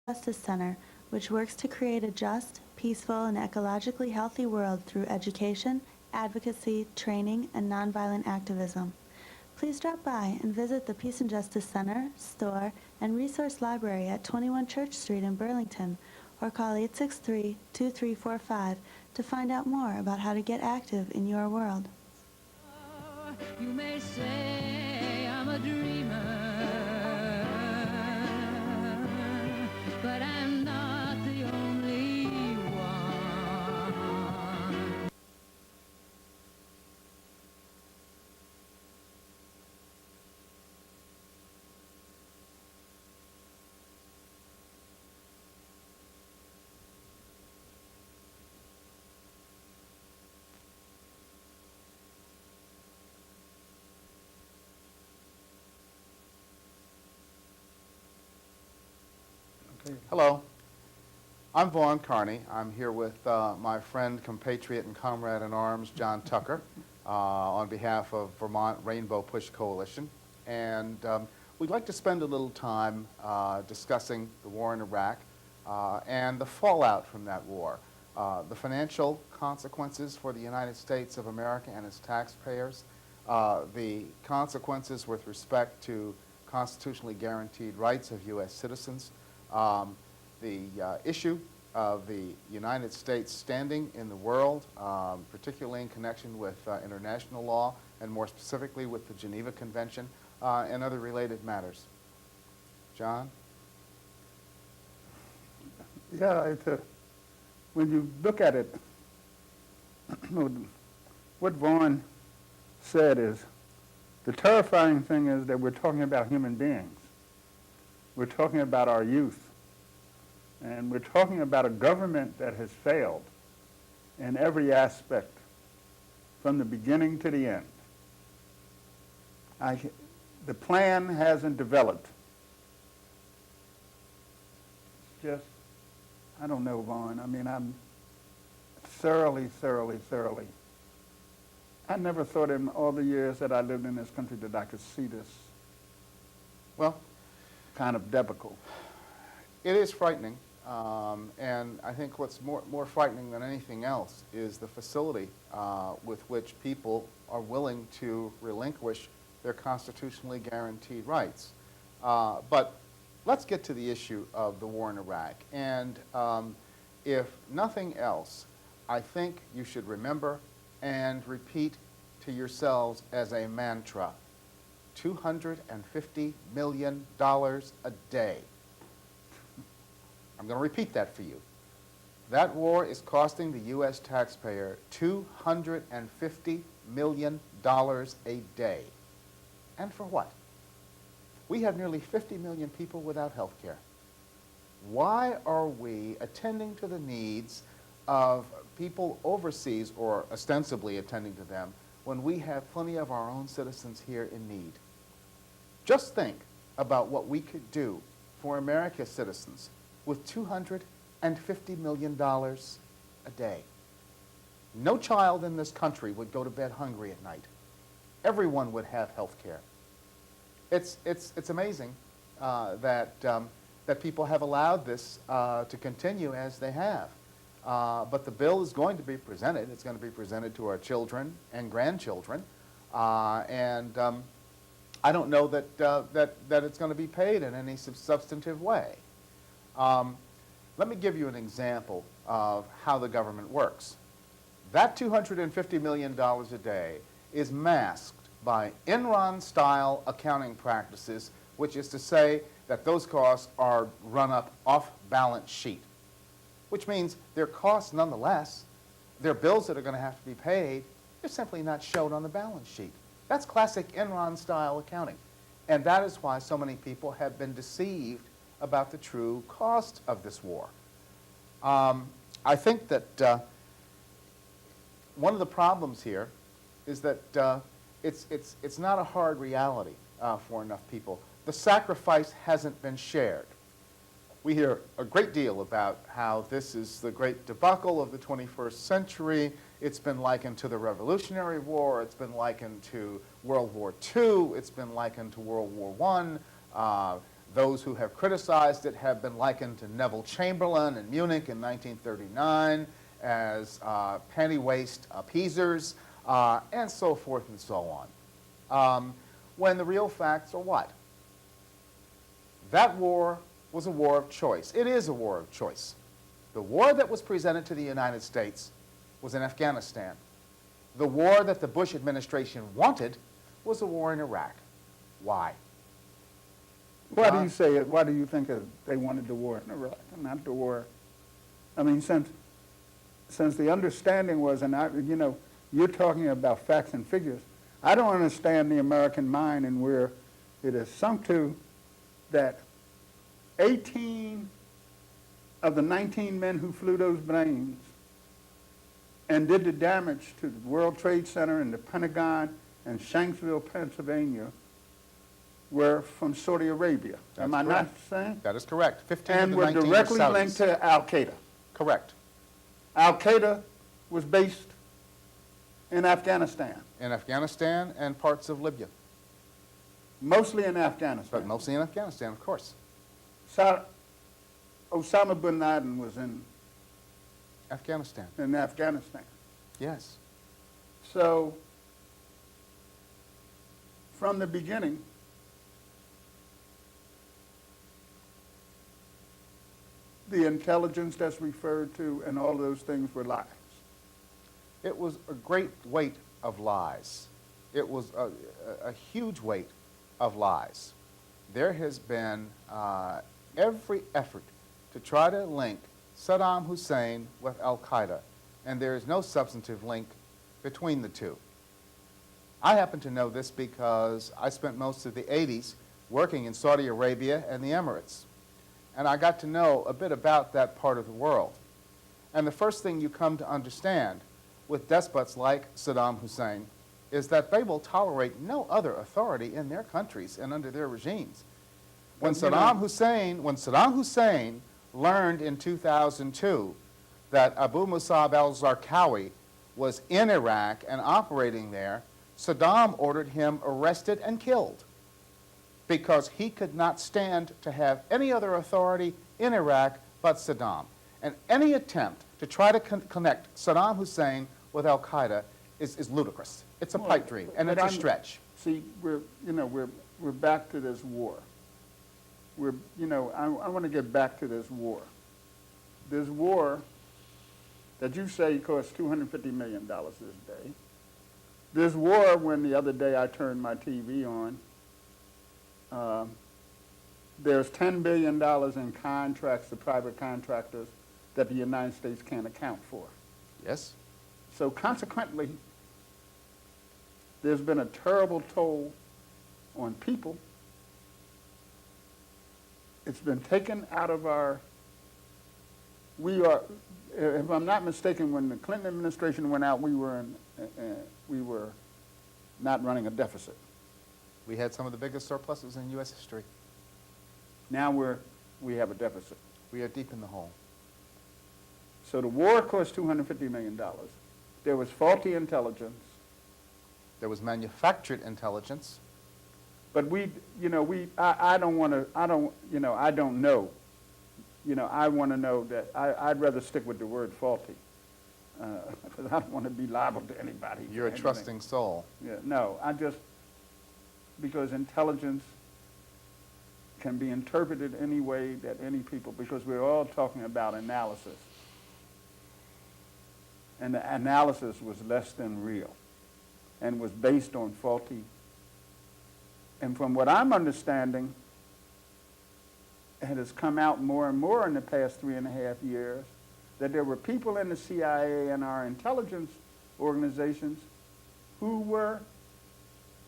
Justice Center, which works to create a just, peaceful, and ecologically healthy world through education, advocacy, training, and nonviolent activism. Please drop by and visit the Peace and Justice Center, store, and resource library at 21 Church Street in Burlington, or call 863-2345 to find out more about how to get active in your world. You may say I'm a dreamer, but I'm not the only one. Hello, I'm Vaughn. I'm here with my friend, compatriot, and comrade in arms, John Tucker, on behalf of Vermont Rainbow Push Coalition. And we'd like to spend a little time discussing the war in Iraq and the fallout from that war, the financial consequences for the United States of America and its taxpayers, the consequences with respect to constitutionally guaranteed rights of U.S. citizens, the issue of the United States standing in the world, particularly in connection with international law, and more specifically with the Geneva Convention, and other related matters. John? Yeah, when you look at it, what Vaughn said is, the terrifying thing is that we're talking about human beings. We're talking about our youth. And we're talking about a government that has failed in every aspect, from the beginning to the end. The plan hasn't developed. Just, I don't know, Vaughn. I mean, I'm thoroughly. I never thought in all the years that I lived in this country that I could see this Well, kind of debacle. it is frightening, and I think what's more frightening than anything else is the facility with which people are willing to relinquish their constitutionally guaranteed rights. But let's get to the issue of the war in Iraq. And if nothing else, I think you should remember and repeat to yourselves as a mantra, $250 million a day. I'm going to repeat that for you. That war is costing the U.S. taxpayer $250 million a day. And for what? We have nearly 50 million people without health care. Why are we attending to the needs of people overseas, or ostensibly attending to them, when we have plenty of our own citizens here in need? Just think about what we could do for America's citizens with $250 million a day. No child in this country would go to bed hungry at night. Everyone would have health care. It's amazing that people have allowed this to continue as they have. But the bill is going to be presented. It's going to be presented to our children and grandchildren. And I don't know that it's going to be paid in any substantive way. Let me give you an example of how the government works. That $250 million a day is masked by Enron-style accounting practices, which is to say that those costs are run up off balance sheet, which means they're costs nonetheless. They're bills that are going to have to be paid. They're simply not shown on the balance sheet. That's classic Enron-style accounting. And that is why so many people have been deceived about the true cost of this war. I think that one of the problems here is that it's not a hard reality for enough people. The sacrifice hasn't been shared. We hear a great deal about how this is the great debacle of the 21st century. It's been likened to the Revolutionary War. It's been likened to World War II. It's been likened to World War I. Those who have criticized it have been likened to Neville Chamberlain in Munich in 1939 as panty-waist appeasers, and so forth and so on. When the real facts are what? That war was a war of choice. It is a war of choice. The war that was presented to the United States was in Afghanistan. The war that the Bush administration wanted was a war in Iraq. Why? Why do you say it? Why do you think they wanted the war in Iraq, not the war? I mean, since the understanding was, and you're talking about facts and figures. I don't understand the American mind and where it is sunk to that 18 of the 19 men who flew those planes and did the damage to the World Trade Center and the Pentagon and Shanksville, Pennsylvania, were from Saudi Arabia. Am I not saying? That is correct. 15 And of the were 19 directly Saudis. linked to Al-Qaeda. Correct. Al-Qaeda was based in Afghanistan, In Afghanistan and parts of Libya, mostly in Afghanistan. but mostly in Afghanistan, of course. Osama bin Laden was in Afghanistan, Afghanistan. yes. So, from the beginning, the intelligence that's referred to and all those things were lies. It was a great weight of lies. It was a huge weight of lies. There has been every effort to try to link Saddam Hussein with Al-Qaeda, and there is no substantive link between the two. I happen to know this because I spent most of the 80s working in Saudi Arabia and the Emirates, and I got to know a bit about that part of the world. And the first thing you come to understand with despots like Saddam Hussein is that they will tolerate no other authority in their countries and under their regimes. When Saddam Hussein learned in 2002 that Abu Musab al-Zarqawi was in Iraq and operating there, Saddam ordered him arrested and killed because he could not stand to have any other authority in Iraq but Saddam. And any attempt to try to connect Saddam Hussein with Al-Qaeda is ludicrous. It's a pipe dream, and it's a stretch. See, we're back to this war. I want to get back to this war. This war that you say costs $250 million this day. This war, when the other day I turned my TV on, there's $10 billion in contracts to private contractors that the United States can't account for. Yes? So consequently, there's been a terrible toll on people. It's been taken out of our, if I'm not mistaken, when the Clinton administration went out, we were not running a deficit. We had some of the biggest surpluses in U.S. history. Now we have a deficit. We are deep in the hole. So the war cost $250 million. There was faulty intelligence. There was manufactured intelligence. But I don't know. I want to know that I'd rather stick with the word faulty. Because I don't want to be liable to anybody. You're a trusting soul. Yeah, no, because intelligence can be interpreted any way that any people, because we're all talking about analysis. And the analysis was less than real and was based on faulty. And from what I'm understanding, it has come out more and more in the past 3.5 years that there were people in the CIA and our intelligence organizations who were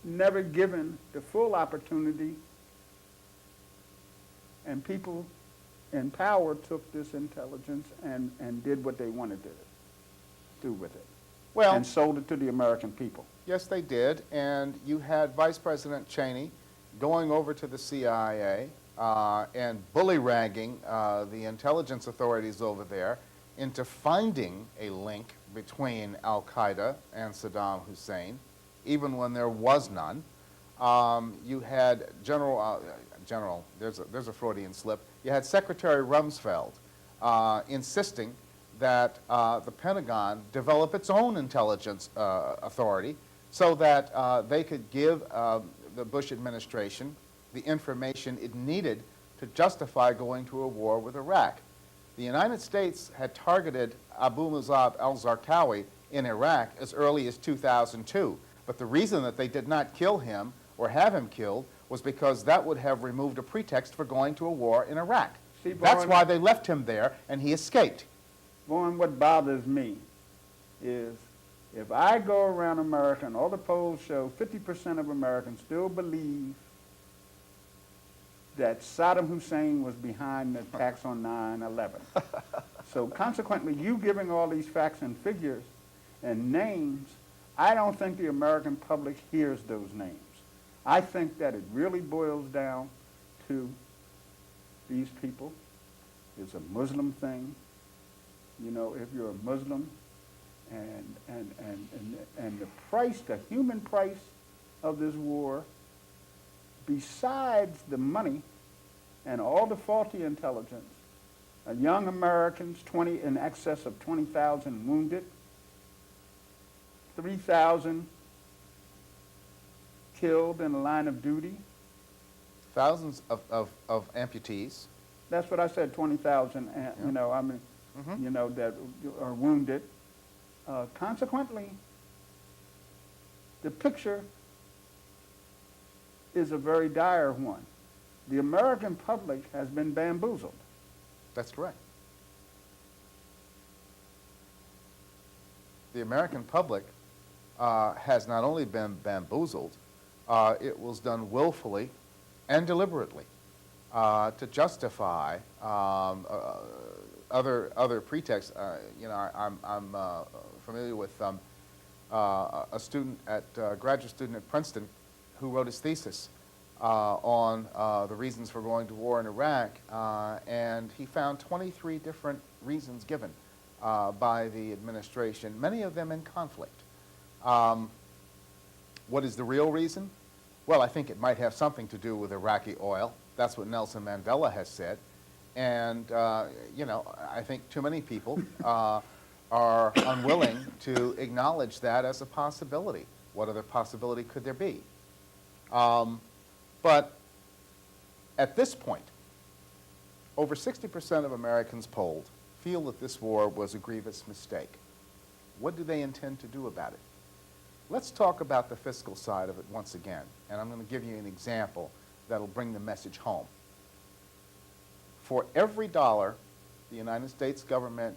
never given the full opportunity, and people in power took this intelligence and did what they wanted to do with it. Well, and sold it to the American people. yes, they did. And you had Vice President Cheney going over to the CIA and bully-ragging the intelligence authorities over there into finding a link between Al-Qaeda and Saddam Hussein, even when there was none. You had General, there's a Freudian slip. You had Secretary Rumsfeld insisting that the Pentagon develop its own intelligence authority so that they could give the Bush administration the information it needed to justify going to a war with Iraq. The United States had targeted Abu Musab al-Zarqawi in Iraq as early as 2002, but the reason that they did not kill him or have him killed was because that would have removed a pretext for going to a war in Iraq. See, That's Vaughn, why they left him there, and he escaped. Vaughn, what bothers me is if I go around America and all the polls show 50% of Americans still believe that Saddam Hussein was behind the attacks on 9/11. So consequently, you giving all these facts and figures and names, I don't think the American public hears those names. I think that it really boils down to these people. It's a Muslim thing. You know, if you're a Muslim, and the price, the human price of this war, besides the money and all the faulty intelligence, young Americans, in excess of 20,000 wounded, 3,000 killed in the line of duty. Thousands of amputees. That's what I said, 20,000, you know, I mean, you know, that are wounded. Consequently, the picture is a very dire one. The American public has been bamboozled. That's correct. The American public has not only been bamboozled, it was done willfully and deliberately to justify other pretexts. You know, I'm familiar with a student graduate student at Princeton who wrote his thesis on the reasons for going to war in Iraq, and he found 23 different reasons given by the administration, many of them in conflict. What is the real reason? Well, I think it might have something to do with Iraqi oil. That's what Nelson Mandela has said. And, you know, I think too many people are unwilling to acknowledge that as a possibility. What other possibility could there be? But at this point, over 60% of Americans polled feel that this war was a grievous mistake. What do they intend to do about it? Let's talk about the fiscal side of it once again, and I'm going to give you an example that'll bring the message home. For every dollar the United States government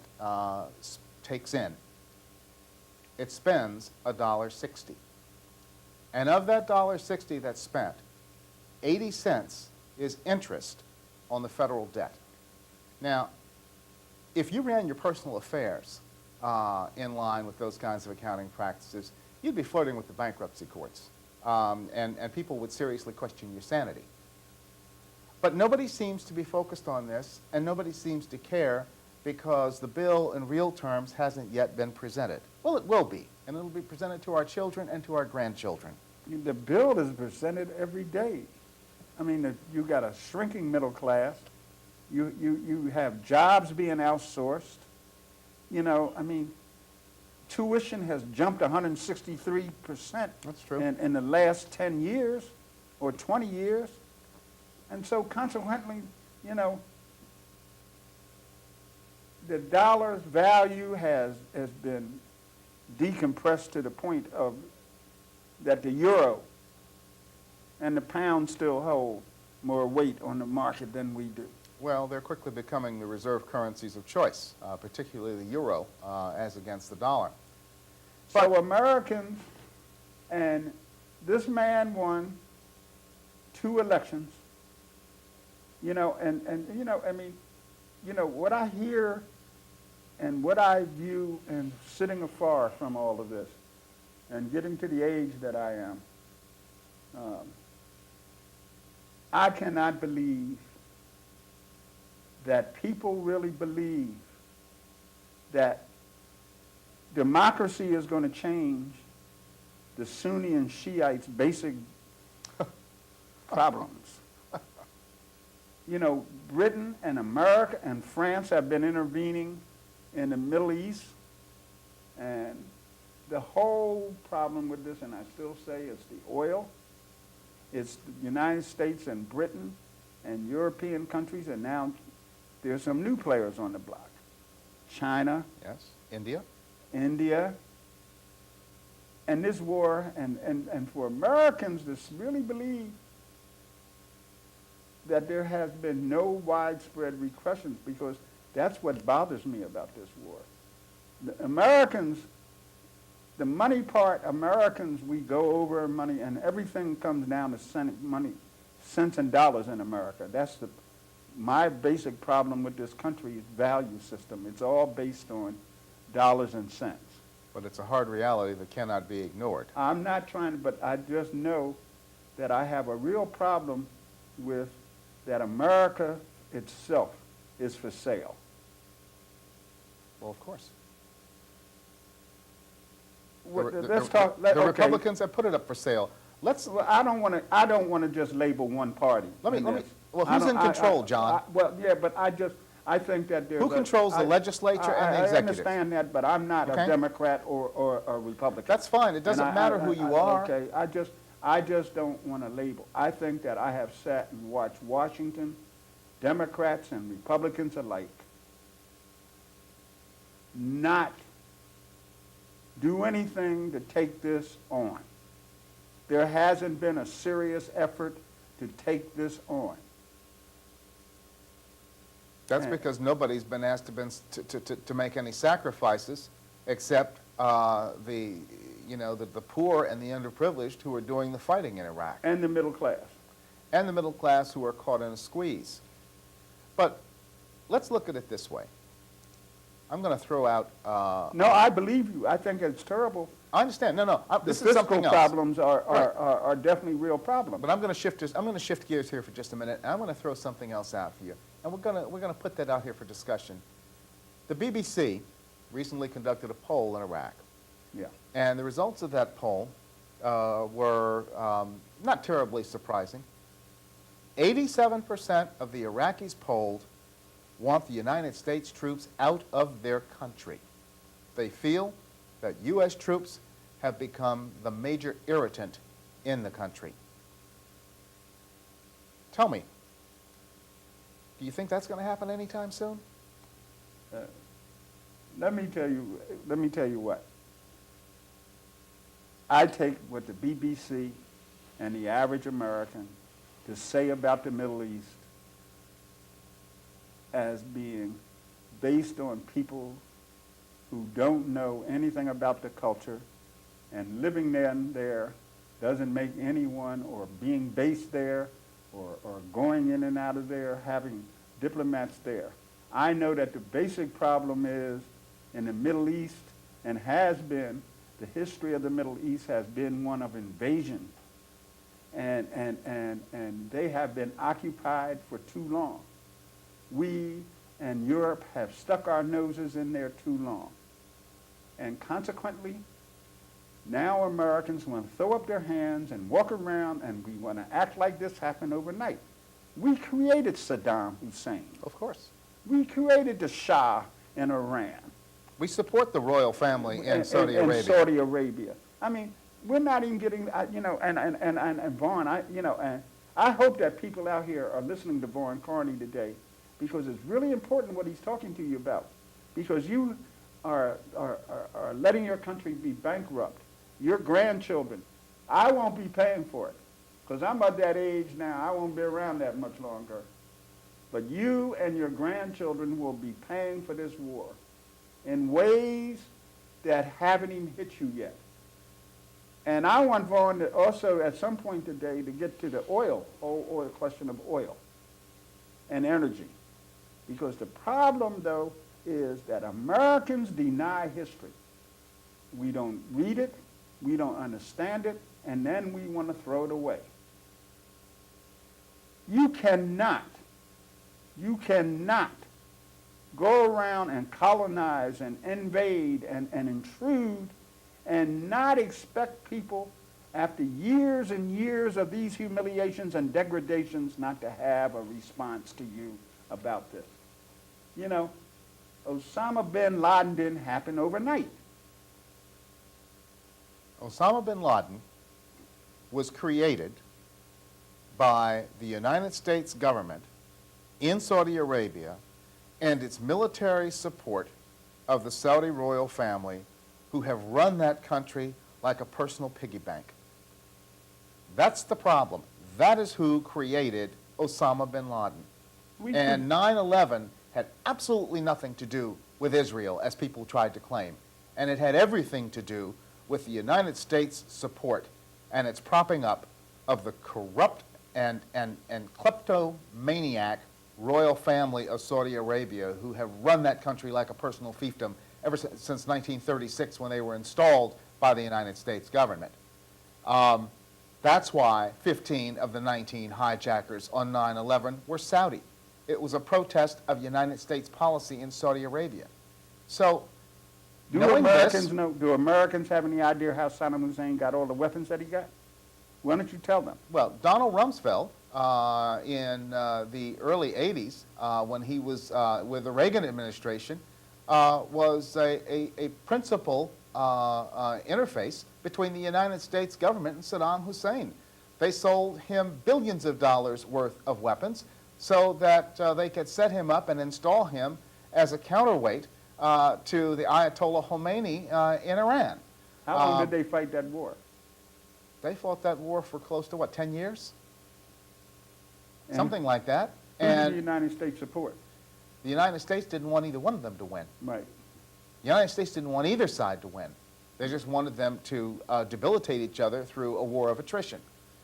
takes in, it spends $1.60. And of that $1.60 that's spent, 80 cents is interest on the federal debt. Now, if you ran your personal affairs in line with those kinds of accounting practices, you'd be flirting with the bankruptcy courts, and people would seriously question your sanity. But nobody seems to be focused on this, and nobody seems to care because the bill in real terms hasn't yet been presented. Well, it will be, and it'll be presented to our children and to our grandchildren. The bill is presented every day. I mean, you got a shrinking middle class. You have jobs being outsourced. You know, I mean, tuition has jumped 163%. That's true. In the last 10 years or 20 years. And so consequently, you know, the dollar's value has been decompressed to the point of that the euro and the pound still hold more weight on the market than we do. Well, they're quickly becoming the reserve currencies of choice, particularly the euro as against the dollar. So Americans, and this man won 2 elections, you know, and you know, I mean, you know, what I hear and what I view and sitting afar from all of this and getting to the age that I am, I cannot believe that people really believe that democracy is going to change the Sunni and Shiites' basic problems. you know, Britain and America and France have been intervening in the Middle East. And the whole problem with this, and I still say it's the oil, it's the United States and Britain and European countries, and now there's some new players on the block. China, Yes. India. India, and this war, and for Americans to really believe that there has been no widespread repercussions, because that's what bothers me about this war. The Americans, the money part, Americans, we go over money, and everything comes down to money, cents and dollars in America. That's my basic problem with this country's value system. It's all based on dollars and cents. But it's a hard reality that cannot be ignored. I'm not trying to, but I just know that I have a real problem with that America itself is for sale. Well, of course. Let's talk. The Republicans have put it up for sale. Well, I don't want to just label one party. Well, who's in control, John? Well, yeah, but I think that there's Who controls the legislature and the executive? I understand that, but I'm not Okay. a Democrat or a Republican. That's fine. It doesn't matter who you are. Okay, I just don't want to label. I think that I have sat and watched Washington, Democrats and Republicans alike, not do anything to take this on. There hasn't been a serious effort to take this on. That's because nobody's been asked to make any sacrifices except the poor and the underprivileged who are doing the fighting in Iraq. And the middle class. And the middle class who are caught in a squeeze. But let's look at it this way. I'm going to throw out... no, I believe you. I think it's terrible. I understand. No. This The is something fiscal else. problems are definitely real problems. But I'm going to shift gears here for just a minute, and I'm going to throw something else out for you. And we're going to put that out here for discussion. The BBC recently conducted a poll in Iraq. Yeah. And the results of that poll were not terribly surprising. 87% of the Iraqis polled want the United States troops out of their country. They feel that U.S. troops have become the major irritant in the country. Tell me, do you think that's going to happen anytime soon? Let me tell you what. I take what the BBC and the average American to say about the Middle East as being based on people who don't know anything about the culture, and living there doesn't make anyone, or being based there, or going in and out of there, having diplomats there. I know that the basic problem is in the Middle East, and has been, the history of the Middle East has been one of invasion. And they have been occupied for too long. We and Europe have stuck our noses in there too long. And consequently, now Americans want to throw up their hands and walk around, and we want to act like this happened overnight. We created Saddam Hussein. Of course. We created the Shah in Iran. We support the royal family in Saudi Arabia. In Saudi Arabia. I mean, we're not even getting, and Vaughn, and I hope that people out here are listening to Vaughn Carney today, because it's really important what he's talking to you about. Because you are letting your country be bankrupt. Your grandchildren, I won't be paying for it, because I'm at that age now, I won't be around that much longer. But you and your grandchildren will be paying for this war in ways that haven't even hit you yet. And I want Vaughn to also, at some point today, to get to the oil, or the question of oil and energy. Because the problem, though, is that Americans deny history. We don't read it, we don't understand it, and then we want to throw it away. You cannot go around and colonize and invade and intrude and not expect people after years and years of these humiliations and degradations, not to have a response to you about this. You know, Osama bin Laden didn't happen overnight. Osama bin Laden was created by the United States government in Saudi Arabia and its military support of the Saudi royal family, who have run that country like a personal piggy bank. That's the problem. That is who created Osama bin Laden. And 9/11 had absolutely nothing to do with Israel, as people tried to claim. And it had everything to do with the United States' support and its propping up of the corrupt and kleptomaniac royal family of Saudi Arabia, who have run that country like a personal fiefdom ever since 1936, when they were installed by the United States government. That's why 15 of the 19 hijackers on 9/11 were Saudi. It was a protest of United States policy in Saudi Arabia. So, Do Americans have any idea how Saddam Hussein got all the weapons that he got? Why don't you tell them? Well, Donald Rumsfeld, in the early 80s, when he was with the Reagan administration, was a principal interface between the United States government and Saddam Hussein. They sold him billions of dollars worth of weapons so that they could set him up and install him as a counterweight to the Ayatollah Khomeini in Iran. How long did they fight that war? They fought that war for close to, what, 10 years? And something like that. Who did And the United States support? the United States didn't want either one of them to win. Right. The United States didn't want either side to win. They just wanted them to debilitate each other through a war of attrition.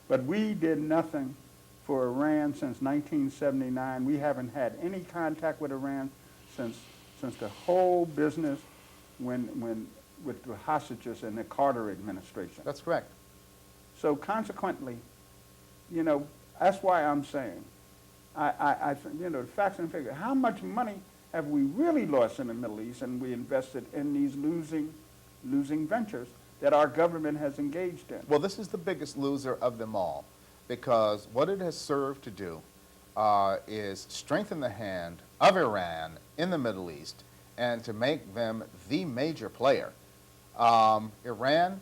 But we did nothing for Iran since 1979. We haven't had any contact with Iran since the whole business with the hostages in the Carter administration. That's correct. So consequently, you know, that's why I'm saying, you know, the facts and figures. How much money have we really lost in the Middle East, and we invested in these losing ventures that our government has engaged in? Well, this is the biggest loser of them all, because what it has served to do is strengthen the hand of Iran in the Middle East and to make them the major player. Iran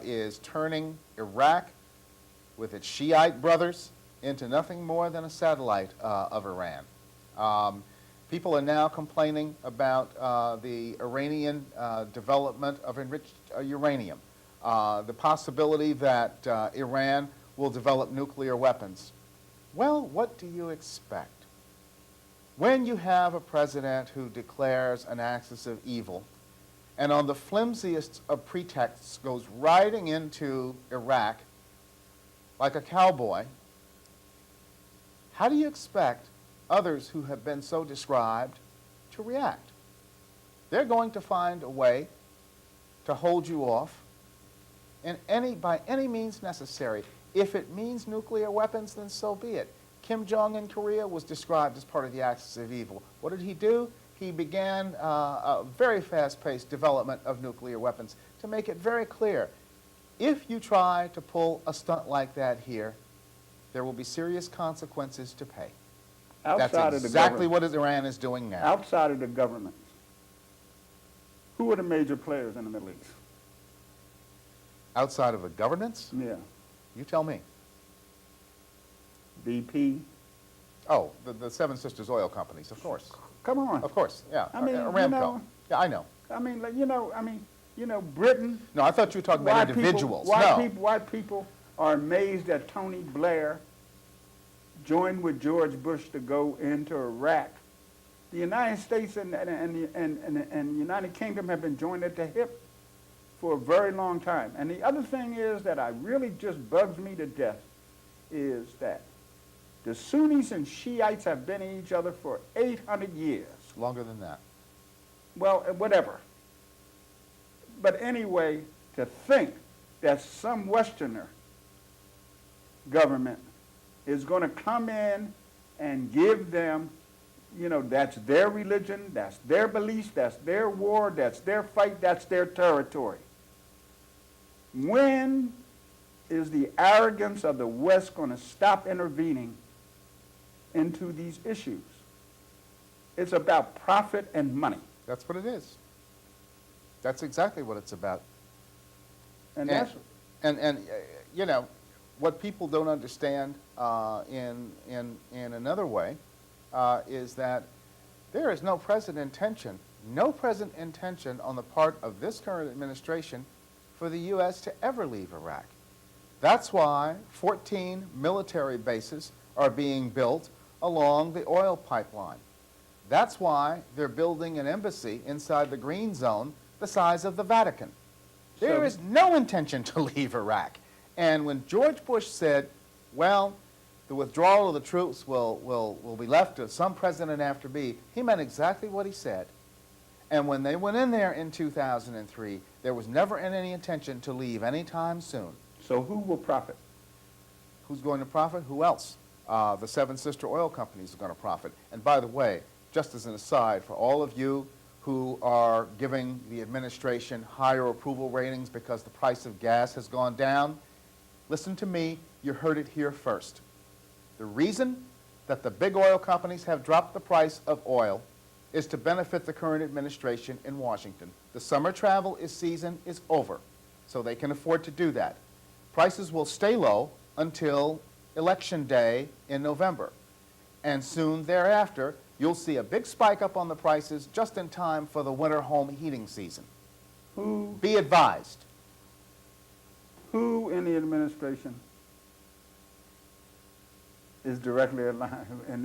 is turning Iraq with its Shiite brothers into nothing more than a satellite of Iran. People are now complaining about the Iranian development of enriched uranium, the possibility that Iran will develop nuclear weapons. Well, what do you expect? When you have a president who declares an axis of evil and on the flimsiest of pretexts goes riding into Iraq like a cowboy, how do you expect others who have been so described to react? They're going to find a way to hold you off by any means necessary. If it means nuclear weapons, then so be it. Kim Jong in Korea was described as part of the axis of evil. What did he do? He began a very fast-paced development of nuclear weapons to make it very clear, if you try to pull a stunt like that here, there will be serious consequences to pay. That's exactly what Iran is doing now. Outside of the government, who are the major players in the Middle East? Outside of the governance? Yeah. You tell me. BP. Oh, the Seven Sisters oil companies, of course. Come on. Of course, yeah. I mean, Aramco. you know, yeah, I know. I mean, Britain. No, I thought you were talking about individuals. Why people are amazed that Tony Blair joined with George Bush to go into Iraq. The United States and the United Kingdom have been joined at the hip for a very long time. And the other thing is that really just bugs me to death is that the Sunnis and Shiites have been in each other for 800 years. Longer than that. Well, whatever. But anyway, to think that some Westerner government is going to come in and give them, you know, that's their religion, that's their beliefs, that's their war, that's their fight, that's their territory. When is the arrogance of the West going to stop intervening into these issues? It's about profit and money. That's what it is. That's exactly what it's about. And that's, You know, what people don't understand in another way is that there is no present intention on the part of this current administration for the U.S. to ever leave Iraq. That's why 14 military bases are being built along the oil pipeline. That's why they're building an embassy inside the green zone the size of the Vatican. There is no intention to leave Iraq. And when George Bush said, well, the withdrawal of the troops will be left to some president after me, he meant exactly what he said. And when they went in there in 2003, there was never any intention to leave anytime soon. so who will profit? Who's going to profit? Who else? The Seven Sister Oil Companies are going to profit. And by the way, just as an aside, for all of you who are giving the administration higher approval ratings because the price of gas has gone down, listen to me, you heard it here first. The reason that the big oil companies have dropped the price of oil is to benefit the current administration in Washington. The summer travel season is over, so they can afford to do that. Prices will stay low until Election Day in November. And soon thereafter, you'll see a big spike up on the prices just in time for the winter home heating season. Be advised. Who in the administration is directly aligned and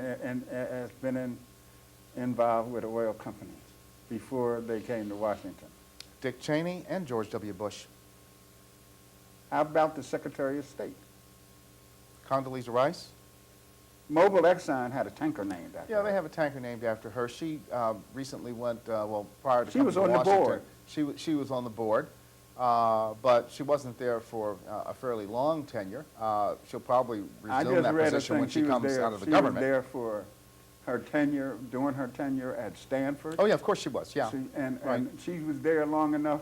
has been involved with oil companies before they came to Washington? Dick Cheney and George W. Bush. How about the Secretary of State? Condoleezza Rice? Mobil Exxon had a tanker named after Yeah, her. they have a tanker named after her. She recently went, well, prior to She coming was to on the Washington, board. She was on the board, but she wasn't there for a fairly long tenure. She'll probably I resume just that read a position when thing she comes out of the she government. was there for her tenure, during her tenure at Stanford. Oh, yeah, of course she was, yeah. And Right. she was there long enough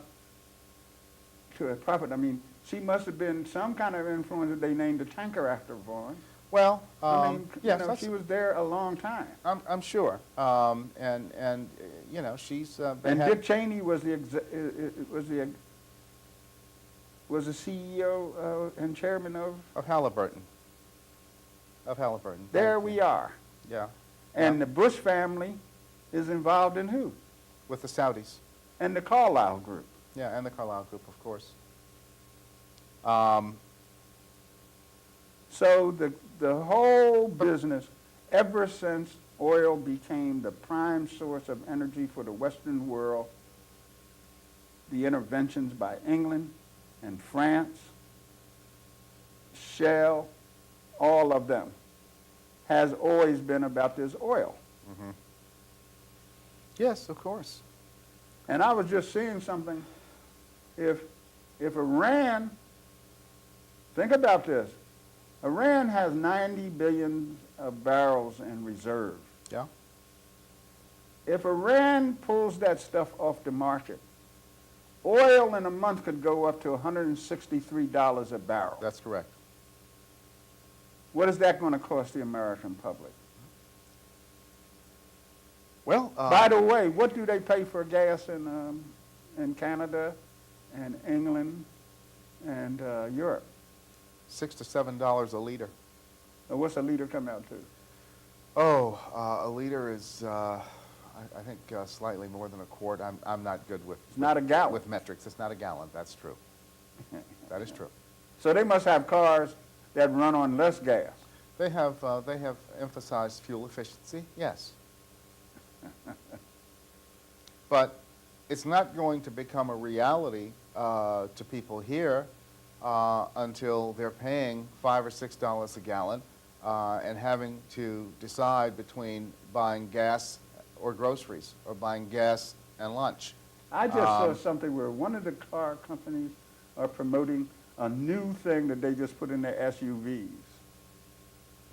to profit. I mean, she must have been some kind of influence that they named the tanker after Vaughn. Well, I mean, yes, you know, she was there a long time. I'm sure. And you know, she's they And had- Dick Cheney was the CEO and chairman of. of Halliburton. There Thank we you. are. Yeah, And the Bush family is involved in who? with the Saudis. And the Carlyle Group. Yeah, and the Carlyle Group, of course. So the whole business, ever since oil became the prime source of energy for the Western world, the interventions by England and France, Shell, all of them, has always been about this oil. Yes, of course. And I was just seeing something. If Iran, think about this, Iran has 90 billion of barrels in reserve. Yeah. If Iran pulls that stuff off the market, oil in a month could go up to $163 a barrel. That's correct. What is that going to cost the American public? Well, By the way, what do they pay for gas in Canada and England and Europe? $6 to $7 a liter. What's a liter come out to? Oh, a liter is, I think, slightly more than a quart. I'm not good with. It's not a gallon. With metrics. It's not a gallon. That's true. That is true. So they must have cars that run on less gas. They have emphasized fuel efficiency. Yes. But it's not going to become a reality to people here until they're paying $5 or $6 a gallon and having to decide between buying gas or groceries or buying gas and lunch. I just saw something where one of the car companies are promoting a new thing that they just put in their SUVs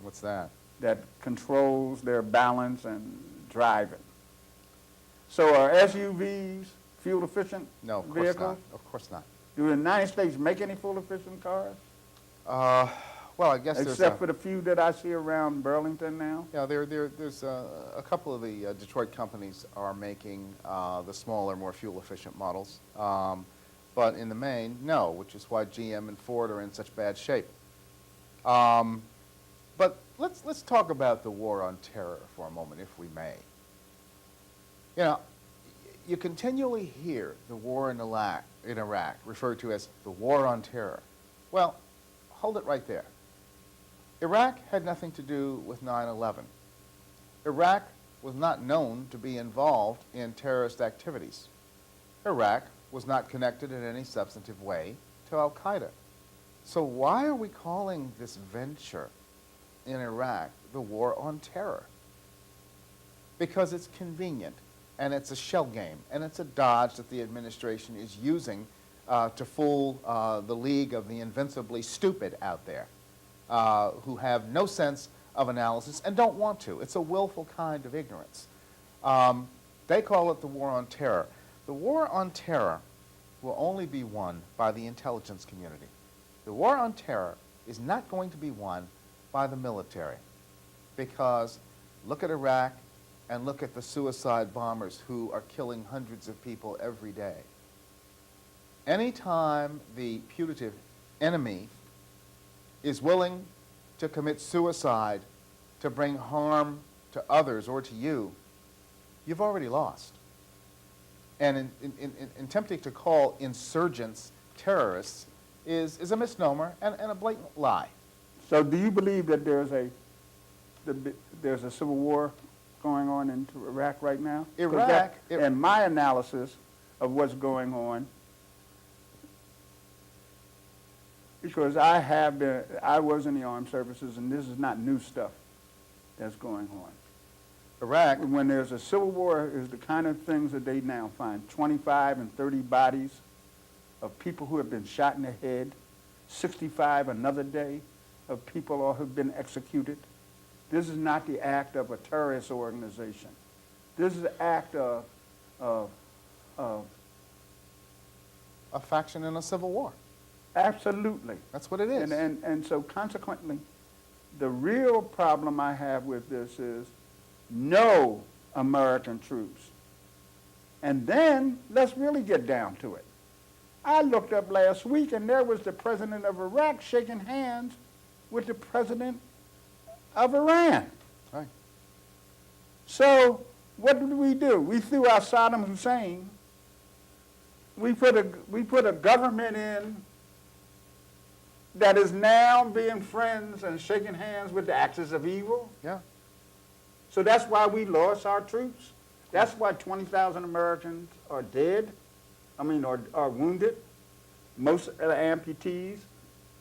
What's that? that controls their balance and driving. So are SUVs fuel efficient No, of course vehicles? not. Of course not. Do the United States make any fuel efficient cars? Well, I guess Except for the few that I see around Burlington now? yeah, there's a couple of the Detroit companies are making the smaller, more fuel-efficient models. But in the main, no, which is why GM and Ford are in such bad shape. But let's talk about the war on terror for a moment, if we may. You know, you continually hear the war in Iraq referred to as the war on terror. Well, hold it right there. Iraq had nothing to do with 9/11. Iraq was not known to be involved in terrorist activities. Iraq was not connected in any substantive way to al-Qaeda. So why are we calling this venture in Iraq the war on terror? Because it's convenient, and it's a shell game, and it's a dodge that the administration is using to fool the League of the Invincibly Stupid out there, who have no sense of analysis and don't want to. It's a willful kind of ignorance. They call it the war on terror. The war on terror will only be won by the intelligence community. The war on terror is not going to be won by the military, because look at Iraq and look at the suicide bombers who are killing hundreds of people every day. Anytime the putative enemy is willing to commit suicide to bring harm to others or to you, you've already lost. And in attempting to call insurgents terrorists is a misnomer and a blatant lie. So do you believe that there's a civil war going on in Iraq right now? And my analysis of what's going on, because I was in the armed services, and this is not new stuff that's going on. Iraq, when there's a civil war, is the kind of things that they now find 25 and 30 bodies of people who have been shot in the head, 65 another day of people who have been executed. This is not the act of a terrorist organization. This is the act of a faction in a civil war. Absolutely. That's what it is. And so consequently, the real problem I have with this is no American troops. And then let's really get down to it. I looked up last week, and there was the president of Iraq shaking hands with the president of Iran. Right. So what did we do? We threw out Saddam Hussein. We put a government in that is now being friends and shaking hands with the axis of evil. Yeah. So that's why we lost our troops. That's why 20,000 Americans are dead. Are wounded. Most of the amputees.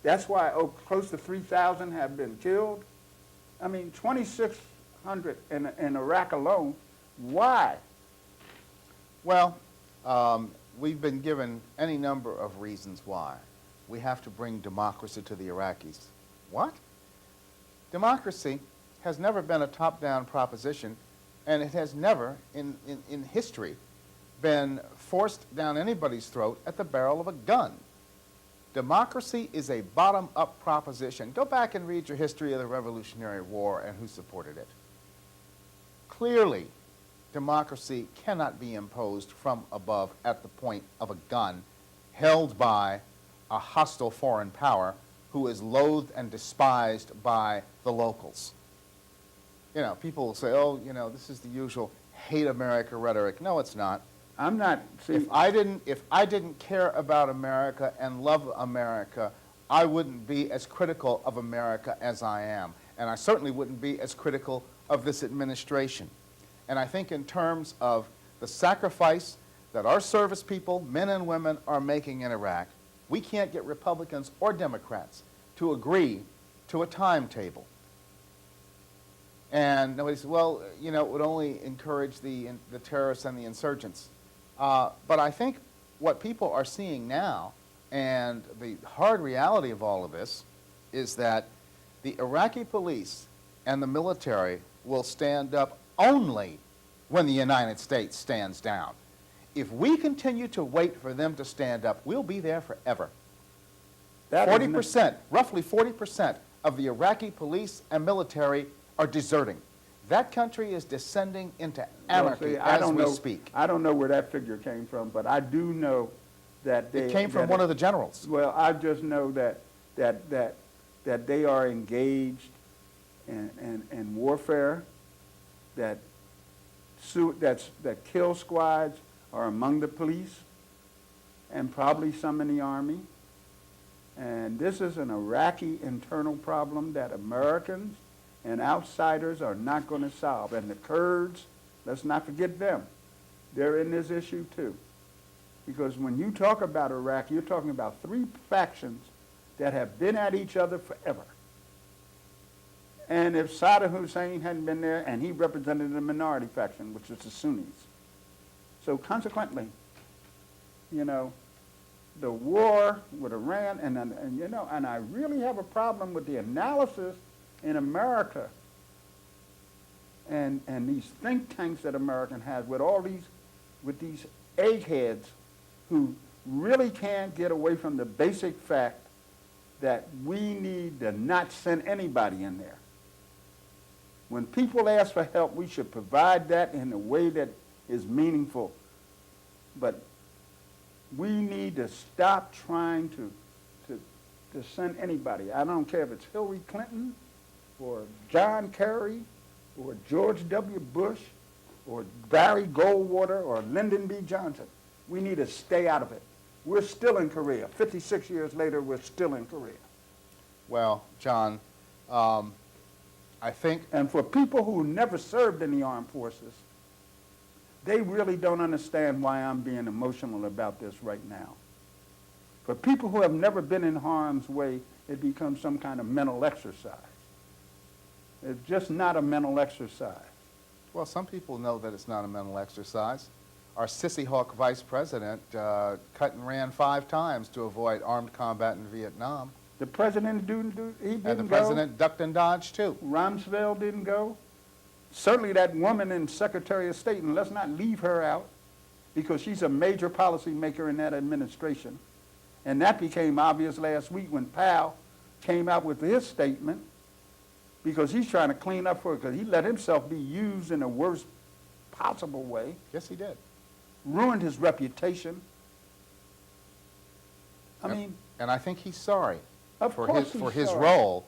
That's why close to 3,000 have been killed. 2,600 in Iraq alone. Why? Well, we've been given any number of reasons why. We have to bring democracy to the Iraqis. What? Democracy has never been a top-down proposition, and it has never, in history, been forced down anybody's throat at the barrel of a gun. Democracy is a bottom-up proposition. Go back and read your history of the Revolutionary War and who supported it. Clearly, democracy cannot be imposed from above at the point of a gun held by a hostile foreign power who is loathed and despised by the locals. People will say, this is the usual hate America rhetoric. No, it's not. I'm not. If I didn't care about America and love America, I wouldn't be as critical of America as I am. And I certainly wouldn't be as critical of this administration. And I think in terms of the sacrifice that our service people, men and women, are making in Iraq, we can't get Republicans or Democrats to agree to a timetable. And nobody says, well, it would only encourage the terrorists and the insurgents. But I think what people are seeing now, and the hard reality of all of this, is that the Iraqi police and the military will stand up only when the United States stands down. If we continue to wait for them to stand up, we'll be there forever. That is 40%, roughly 40% of the Iraqi police and military are deserting. That country is descending into anarchy as we speak. I don't know where that figure came from, but I do know that they... It came from one of the generals. Well, I just know that they are engaged in warfare, that kill squads are among the police, and probably some in the army. And this is an Iraqi internal problem that Americans and outsiders are not going to solve. And the Kurds, let's not forget them. They're in this issue too. Because when you talk about Iraq, you're talking about three factions that have been at each other forever. And if Saddam Hussein hadn't been there, and he represented the minority faction, which is the Sunnis. So consequently, you know, the war with Iran, and I really have a problem with the analysis in America and these think tanks that America has with these eggheads who really can't get away from the basic fact that we need to not send anybody in there. When people ask for help, we should provide that in a way that is meaningful. But we need to stop trying to send anybody. I don't care if it's Hillary Clinton or John Kerry or George W. Bush or Barry Goldwater or Lyndon B. Johnson. We need to stay out of it. We're still in Korea. 56 years later, we're still in Korea. Well, John, I think... And for people who never served in the armed forces, they really don't understand why I'm being emotional about this right now. For people who have never been in harm's way, it becomes some kind of mental exercise. It's just not a mental exercise. Well, some people know that it's not a mental exercise. Our sissy hawk vice president cut and ran 5 times to avoid armed combat in Vietnam. The president didn't go. And the president ducked and dodged, too. Rumsfeld didn't go. Certainly that woman in Secretary of State, and let's not leave her out, because she's a major policy maker in that administration. And that became obvious last week when Powell came out with his statement, because he's trying to clean up for it, because he let himself be used in the worst possible way. Yes, he did. Ruined his reputation. I mean... And I think he's sorry for his role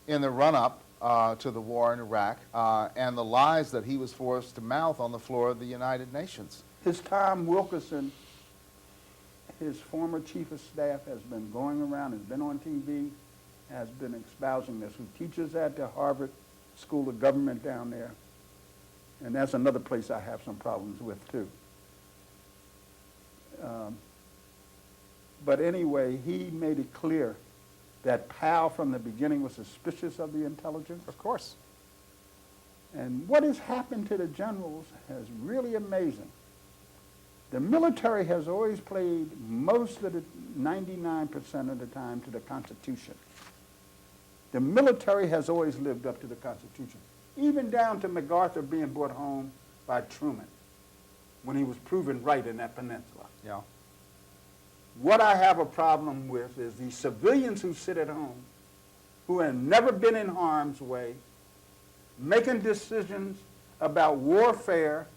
in the run-up to the war in Iraq and the lies that he was forced to mouth on the floor of the United Nations. His Tom Wilkerson, his former chief of staff, has been going around, has been on TV, has been espousing this, who teaches at the Harvard School of Government down there. And that's another place I have some problems with, too. But anyway, he made it clear that Powell from the beginning was suspicious of the intelligence. Of course. And what has happened to the generals is really amazing. The military has always played most of the 99% of the time to the Constitution. The military has always lived up to the Constitution, even down to MacArthur being brought home by Truman when he was proven right in that peninsula. Yeah. What I have a problem with is the civilians who sit at home, who have never been in harm's way, making decisions about warfare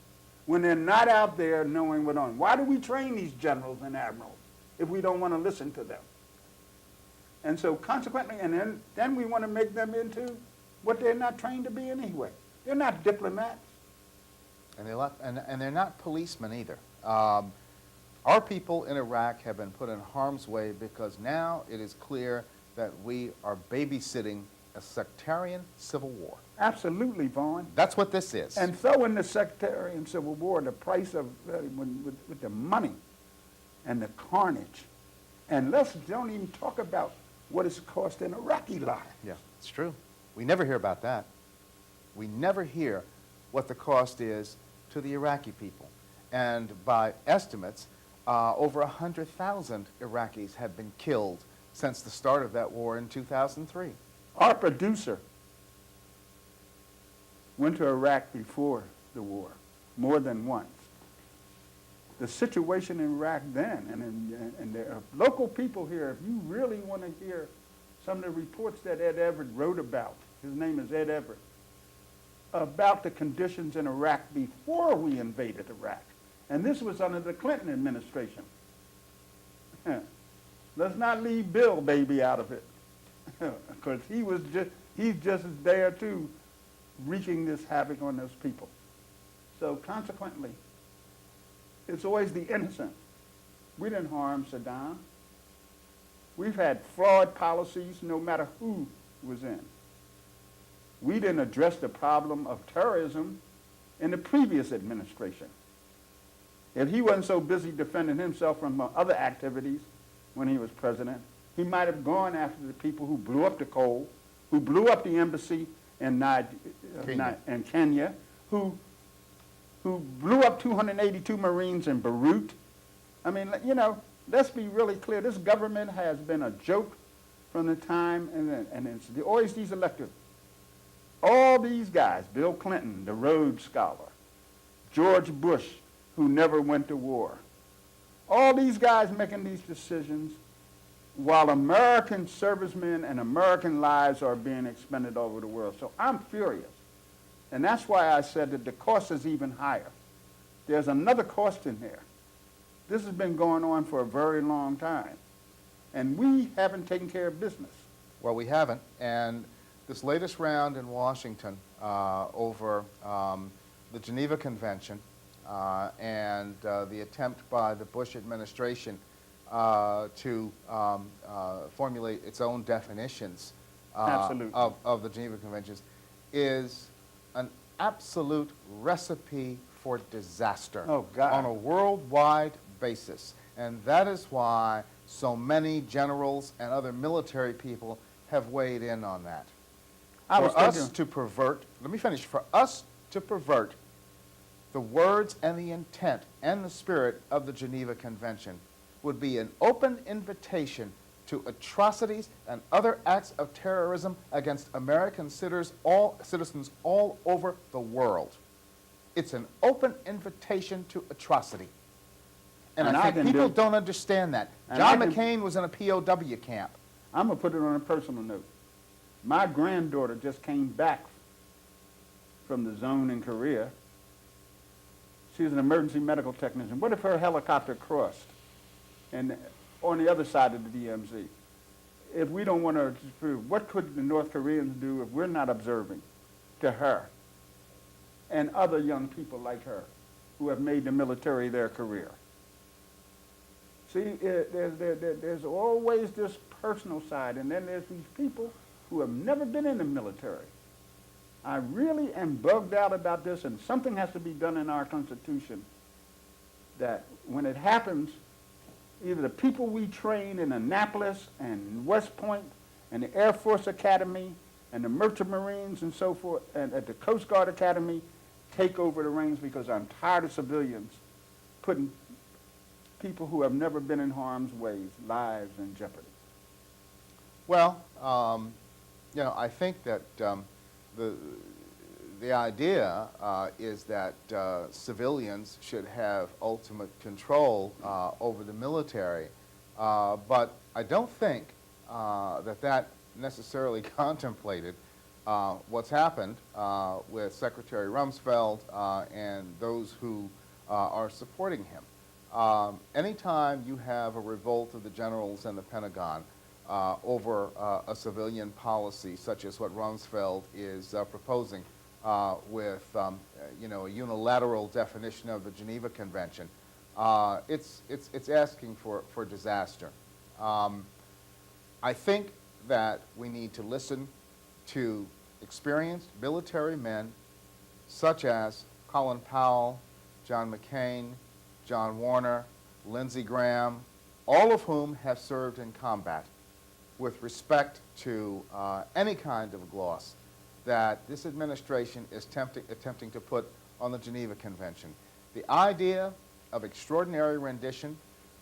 when they're not out there knowing what's on. Why do we train these generals and admirals if we don't want to listen to them? And so consequently, and then we want to make them into what they're not trained to be anyway. They're not diplomats. And they're not policemen either. Our people in Iraq have been put in harm's way because now it is clear that we are babysitting a sectarian civil war. Absolutely, Vaughn. That's what this is. And so in the sectarian civil war, the price of, with the money and the carnage, and let's don't even talk about what it's cost in Iraqi lives. Yeah, it's true. We never hear about that. We never hear what the cost is to the Iraqi people. And by estimates, over 100,000 Iraqis have been killed since the start of that war in 2003. Our producer went to Iraq before the war, more than once. the situation in Iraq then, and there are local people here, if you really want to hear some of the reports that Ed Everett wrote about, his name is Ed Everett, about the conditions in Iraq before we invaded Iraq. And this was under the Clinton administration. Let's not leave Bill baby out of it, because he's just as there too, wreaking this havoc on those people. So consequently, it's always the innocent. We didn't harm Saddam. We've had fraud policies no matter who was in. We didn't address the problem of terrorism in the previous administration. If he wasn't so busy defending himself from other activities when he was president, he might have gone after the people who blew up the Cole, who blew up the embassy in Kenya, who blew up 282 Marines in Beirut. I mean, you know, let's be really clear. This government has been a joke from the time, and it's always these elected. All these guys, Bill Clinton, the Rhodes Scholar, George Bush, who never went to war, all these guys making these decisions while American servicemen and American lives are being expended all over the world. So I'm furious. And that's why I said that the cost is even higher. There's another cost in there. This has been going on for a very long time. And we haven't taken care of business. Well, we haven't. And this latest round in Washington over the Geneva Convention and the attempt by the Bush administration to formulate its own definitions of the Geneva Conventions is an absolute recipe for disaster on a worldwide basis. And that is why so many generals and other military people have weighed in on that. For us to pervert the words and the intent and the spirit of the Geneva Convention would be an open invitation to atrocities and other acts of terrorism against American citizens all over the world. It's an open invitation to atrocity. And I think people don't understand that. John McCain was in a POW camp. I'm going to put it on a personal note. My granddaughter just came back from the zone in Korea. She was an emergency medical technician. What if her helicopter crossed and on the other side of the DMZ? If we don't want to prove, what could the North Koreans do if we're not observing to her and other young people like her who have made the military their career? See, there's always this personal side, and then there's these people who have never been in the military. I really am bugged out about this, and something has to be done in our Constitution that when it happens, either the people we train in Annapolis and West Point and the Air Force Academy and the Merchant Marines and so forth, and at the Coast Guard Academy, take over the reins, because I'm tired of civilians putting people who have never been in harm's way, lives in jeopardy. Well, you know, I think that the idea is that civilians should have ultimate control over the military, but I don't think that necessarily contemplated what's happened with Secretary Rumsfeld and those who are supporting him. Anytime you have a revolt of the generals and the Pentagon over a civilian policy such as what Rumsfeld is proposing with you know, a unilateral definition of the Geneva Convention, it's asking for disaster. I think that we need to listen to experienced military men such as Colin Powell, John McCain, John Warner, Lindsey Graham, all of whom have served in combat, with respect to any kind of gloss that this administration is attempting to put on the Geneva Convention. The idea of extraordinary rendition,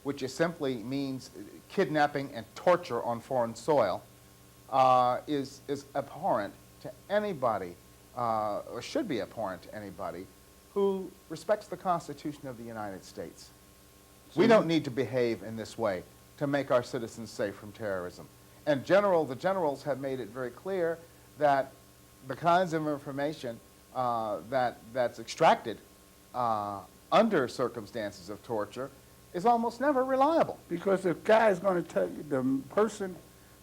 which is simply means kidnapping and torture on foreign soil, is abhorrent to anybody, or should be abhorrent to anybody, who respects the Constitution of the United States. We don't need to behave in this way to make our citizens safe from terrorism. And the generals have made it very clear that the kinds of information that's extracted under circumstances of torture is almost never reliable. Because the guy is going to tell you, the person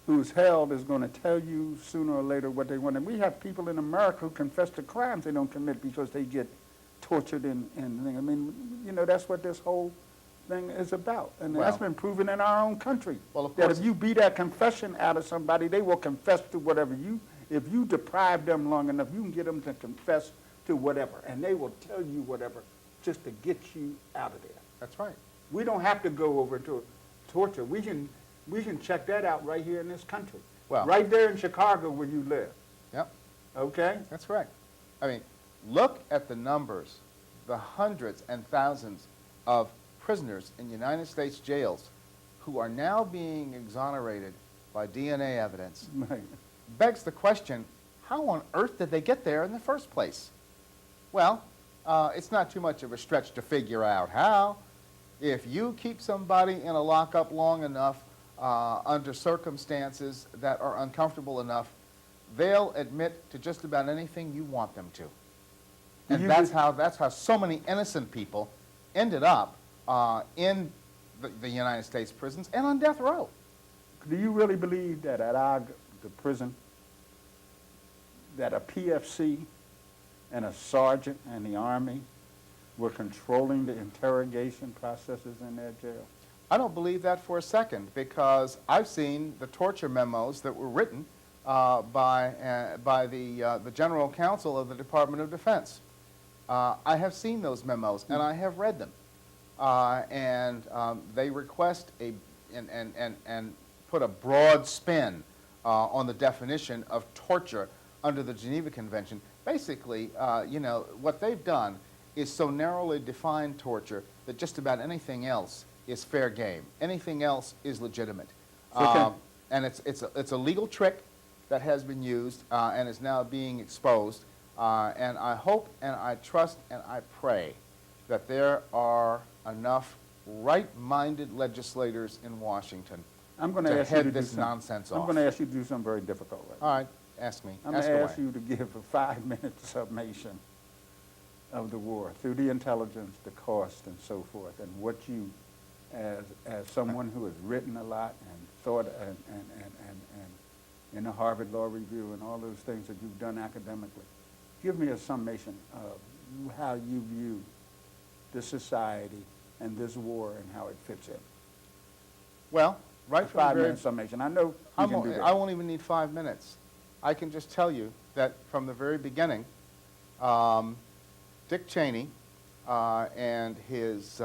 who's held is going to tell you sooner or later what they want. And we have people in America who confess to crimes they don't commit because they get tortured and I mean, you know, that's what this whole thing is about. And that's been proven in our own country. Well, of that course. if you beat that confession out of somebody, they will confess to whatever if you deprive them long enough, you can get them to confess to whatever. And they will tell you whatever just to get you out of there. That's right. We don't have to go over to torture. We can check that out right here in this country. Well, right there in Chicago where you live. Yep. Okay? That's right. I mean, look at the numbers, the hundreds and thousands of prisoners in United States jails who are now being exonerated by DNA evidence. Right. Begs the question, how on earth did they get there in the first place? Well, it's not too much of a stretch to figure out how. If you keep somebody in a lockup long enough under circumstances that are uncomfortable enough, they'll admit to just about anything you want them to. And that's how so many innocent people ended up in the United States prisons and on death row. Do you really believe that at the prison, that a PFC and a sergeant and the Army were controlling the interrogation processes in their jail? I don't believe that for a second, because I've seen the torture memos that were written by the General Counsel of the Department of Defense. I have seen those memos, and I have read them. They request and put a broad spin on the definition of torture under the Geneva Convention. Basically, you know, what they've done is so narrowly defined torture that just about anything else is fair game. Anything else is legitimate. And it's a legal trick that has been used and is now being exposed. And I hope and I trust and I pray that there are enough right-minded legislators in Washington to head this nonsense off. I'm going to ask you to do something very difficult right now. All right, ask me. I'm going to ask you to give a 5-minute summation of the war through the intelligence, the cost, and so forth, and what you, as someone who has written a lot and thought and in the Harvard Law Review and all those things that you've done academically, give me a summation of how you view this society and this war and how it fits in. Well, right from the very 5-minute summation. I know you can do that. I won't even need 5 minutes. I can just tell you that from the very beginning, Dick Cheney and his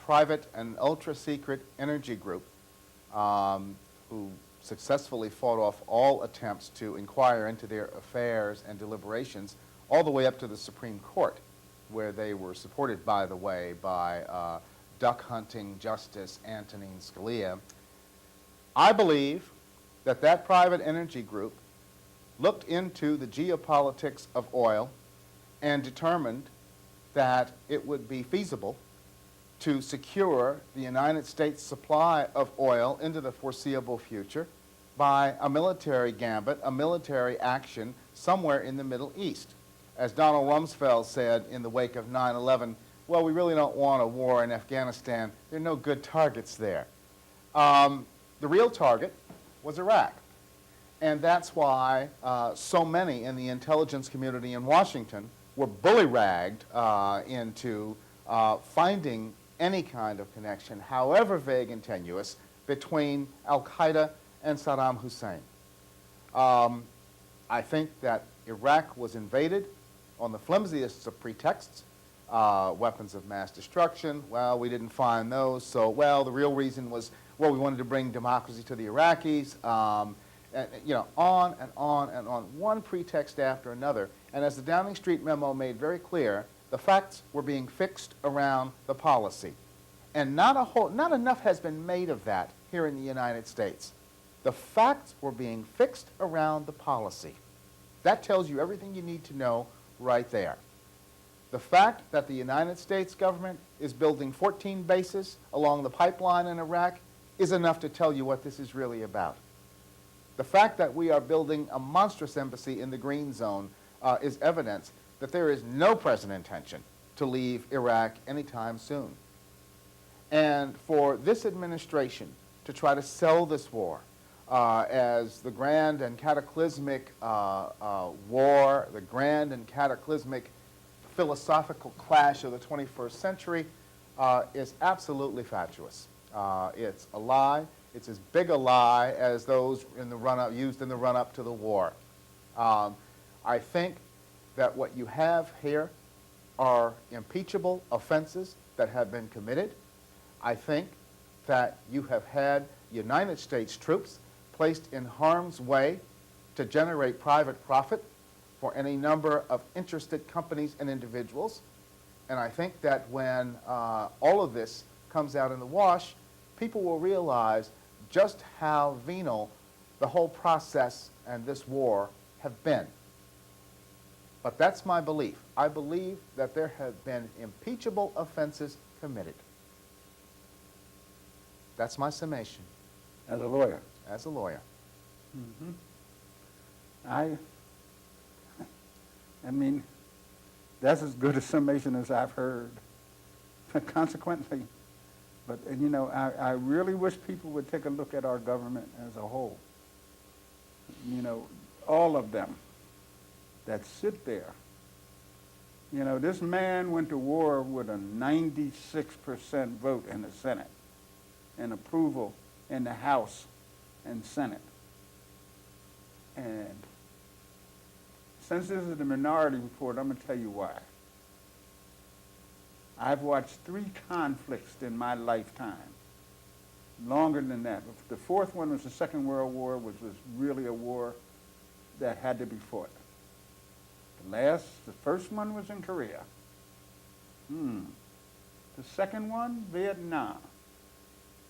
private and ultra-secret energy group, who successfully fought off all attempts to inquire into their affairs and deliberations, all the way up to the Supreme Court, where they were supported, by the way, by duck-hunting Justice Antonin Scalia. I believe that that private energy group looked into the geopolitics of oil and determined that it would be feasible to secure the United States supply of oil into the foreseeable future by a military gambit, a military action somewhere in the Middle East. As Donald Rumsfeld said in the wake of 9/11, well, we really don't want a war in Afghanistan. There are no good targets there. The real target was Iraq. And that's why so many in the intelligence community in Washington were bully-ragged into finding any kind of connection, however vague and tenuous, between al-Qaeda and Saddam Hussein. I think that Iraq was invaded on the flimsiest of pretexts. Weapons of mass destruction, well, we didn't find those, so, well, the real reason was, well, we wanted to bring democracy to the Iraqis, and, you know, on and on and on, one pretext after another. And as the Downing Street memo made very clear, the facts were being fixed around the policy. And not enough has been made of that here in the United States. The facts were being fixed around the policy. That tells you everything you need to know right there. The fact that the United States government is building 14 bases along the pipeline in Iraq is enough to tell you what this is really about. The fact that we are building a monstrous embassy in the Green Zone is evidence that there is no present intention to leave Iraq anytime soon. And for this administration to try to sell this war as the grand and cataclysmic war, the grand and cataclysmic philosophical clash of the 21st century is absolutely fatuous. It's a lie. It's as big a lie as those in the run-up, used in the run-up to the war. I think that what you have here are impeachable offenses that have been committed. I think that you have had United States troops placed in harm's way to generate private profit for any number of interested companies and individuals. And I think that when all of this comes out in the wash, people will realize just how venal the whole process and this war have been. But that's my belief. I believe that there have been impeachable offenses committed. That's my summation. As a lawyer. As a lawyer. Mm-hmm. I mean, that's as good a summation as I've heard. Consequently, but you know, I really wish people would take a look at our government as a whole. You know, all of them that sit there. You know, this man went to war with a 96% vote in the Senate and approval in the House and Senate. And since this is the Minority Report, I'm going to tell you why. I've watched 3 conflicts in my lifetime, longer than that. The fourth one was the Second World War, which was really a war that had to be fought. The first one was in Korea. The second one, Vietnam.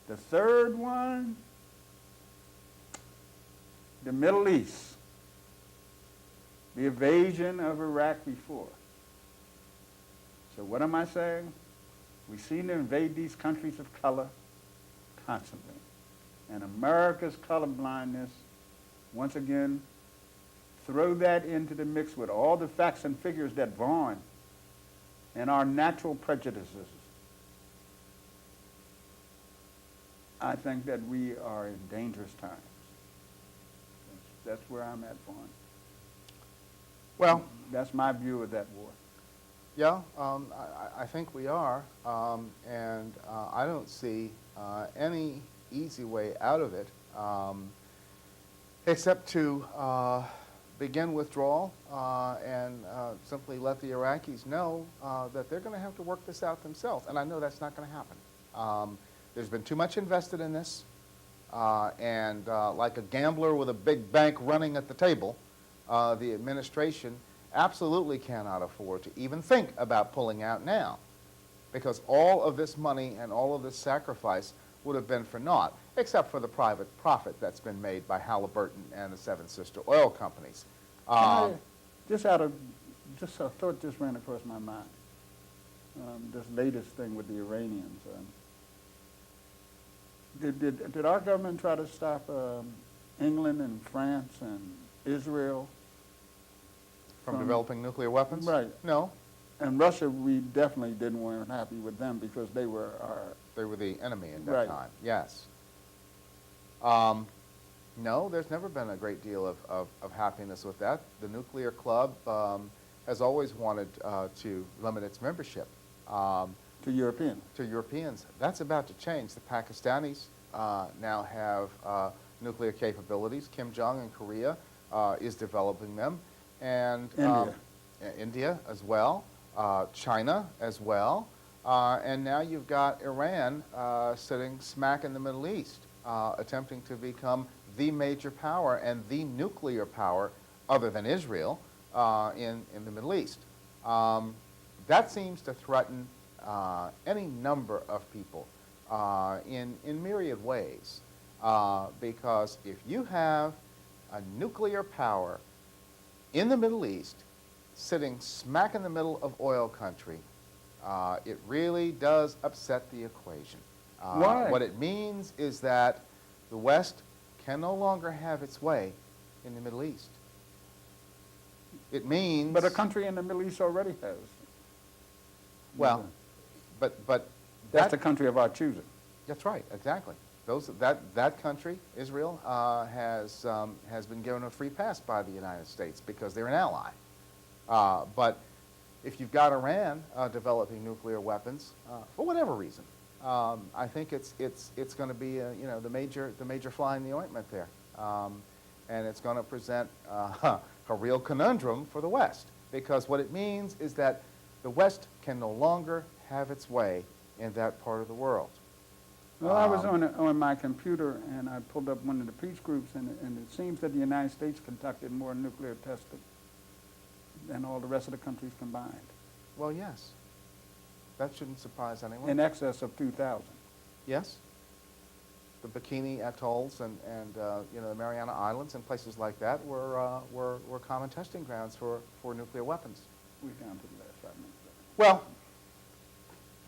The third one, the Middle East. The invasion of Iraq before. So what am I saying? We seem to invade these countries of color constantly. And America's colorblindness, once again, throw that into the mix with all the facts and figures that Vaughn and our natural prejudices. I think that we are in dangerous times. That's where I'm at, Vaughn. Well, that's my view of that war. Yeah, I think we are, and I don't see any easy way out of it except to begin withdrawal and simply let the Iraqis know that they're going to have to work this out themselves. And I know that's not going to happen. There's been too much invested in this, and like a gambler with a big bank running at the table, the administration absolutely cannot afford to even think about pulling out now, because all of this money and all of this sacrifice would have been for naught, except for the private profit that's been made by Halliburton and the Seven Sister Oil Companies. Just a thought just ran across my mind. This latest thing with the Iranians. Did our government try to stop England and France and Israel from developing nuclear weapons? Right. No. And Russia, we definitely weren't happy with them because they were the enemy at that right. time. Yes. No, there's never been a great deal of happiness with that. The nuclear club has always wanted to limit its membership. To Europeans. To Europeans. That's about to change. The Pakistanis now have nuclear capabilities. Kim Jong in Korea is developing them. And India as well. China as well. And now you've got Iran sitting smack in the Middle East, attempting to become the major power and the nuclear power, other than Israel, in the Middle East. That seems to threaten any number of people in myriad ways. Because if you have a nuclear power in the Middle East sitting smack in the middle of oil country, it really does upset the equation. Why? What it means is that the West can no longer have its way in the Middle East. It means... But a country in the Middle East already has. Well, but That's the country of our choosing. That's right, exactly. That country, Israel, has been given a free pass by the United States because they're an ally. But if you've got Iran developing nuclear weapons for whatever reason, I think it's going to be the major fly in the ointment there, and it's going to present a real conundrum for the West, because what it means is that the West can no longer have its way in that part of the world. Well, I was on my computer and I pulled up one of the peace groups, and it seems that the United States conducted more nuclear testing than all the rest of the countries combined. Well, yes. That shouldn't surprise anyone. In excess of 2,000. Yes. The Bikini Atolls and the Mariana Islands and places like that were common testing grounds for nuclear weapons. We're down to the last 5 minutes. Well,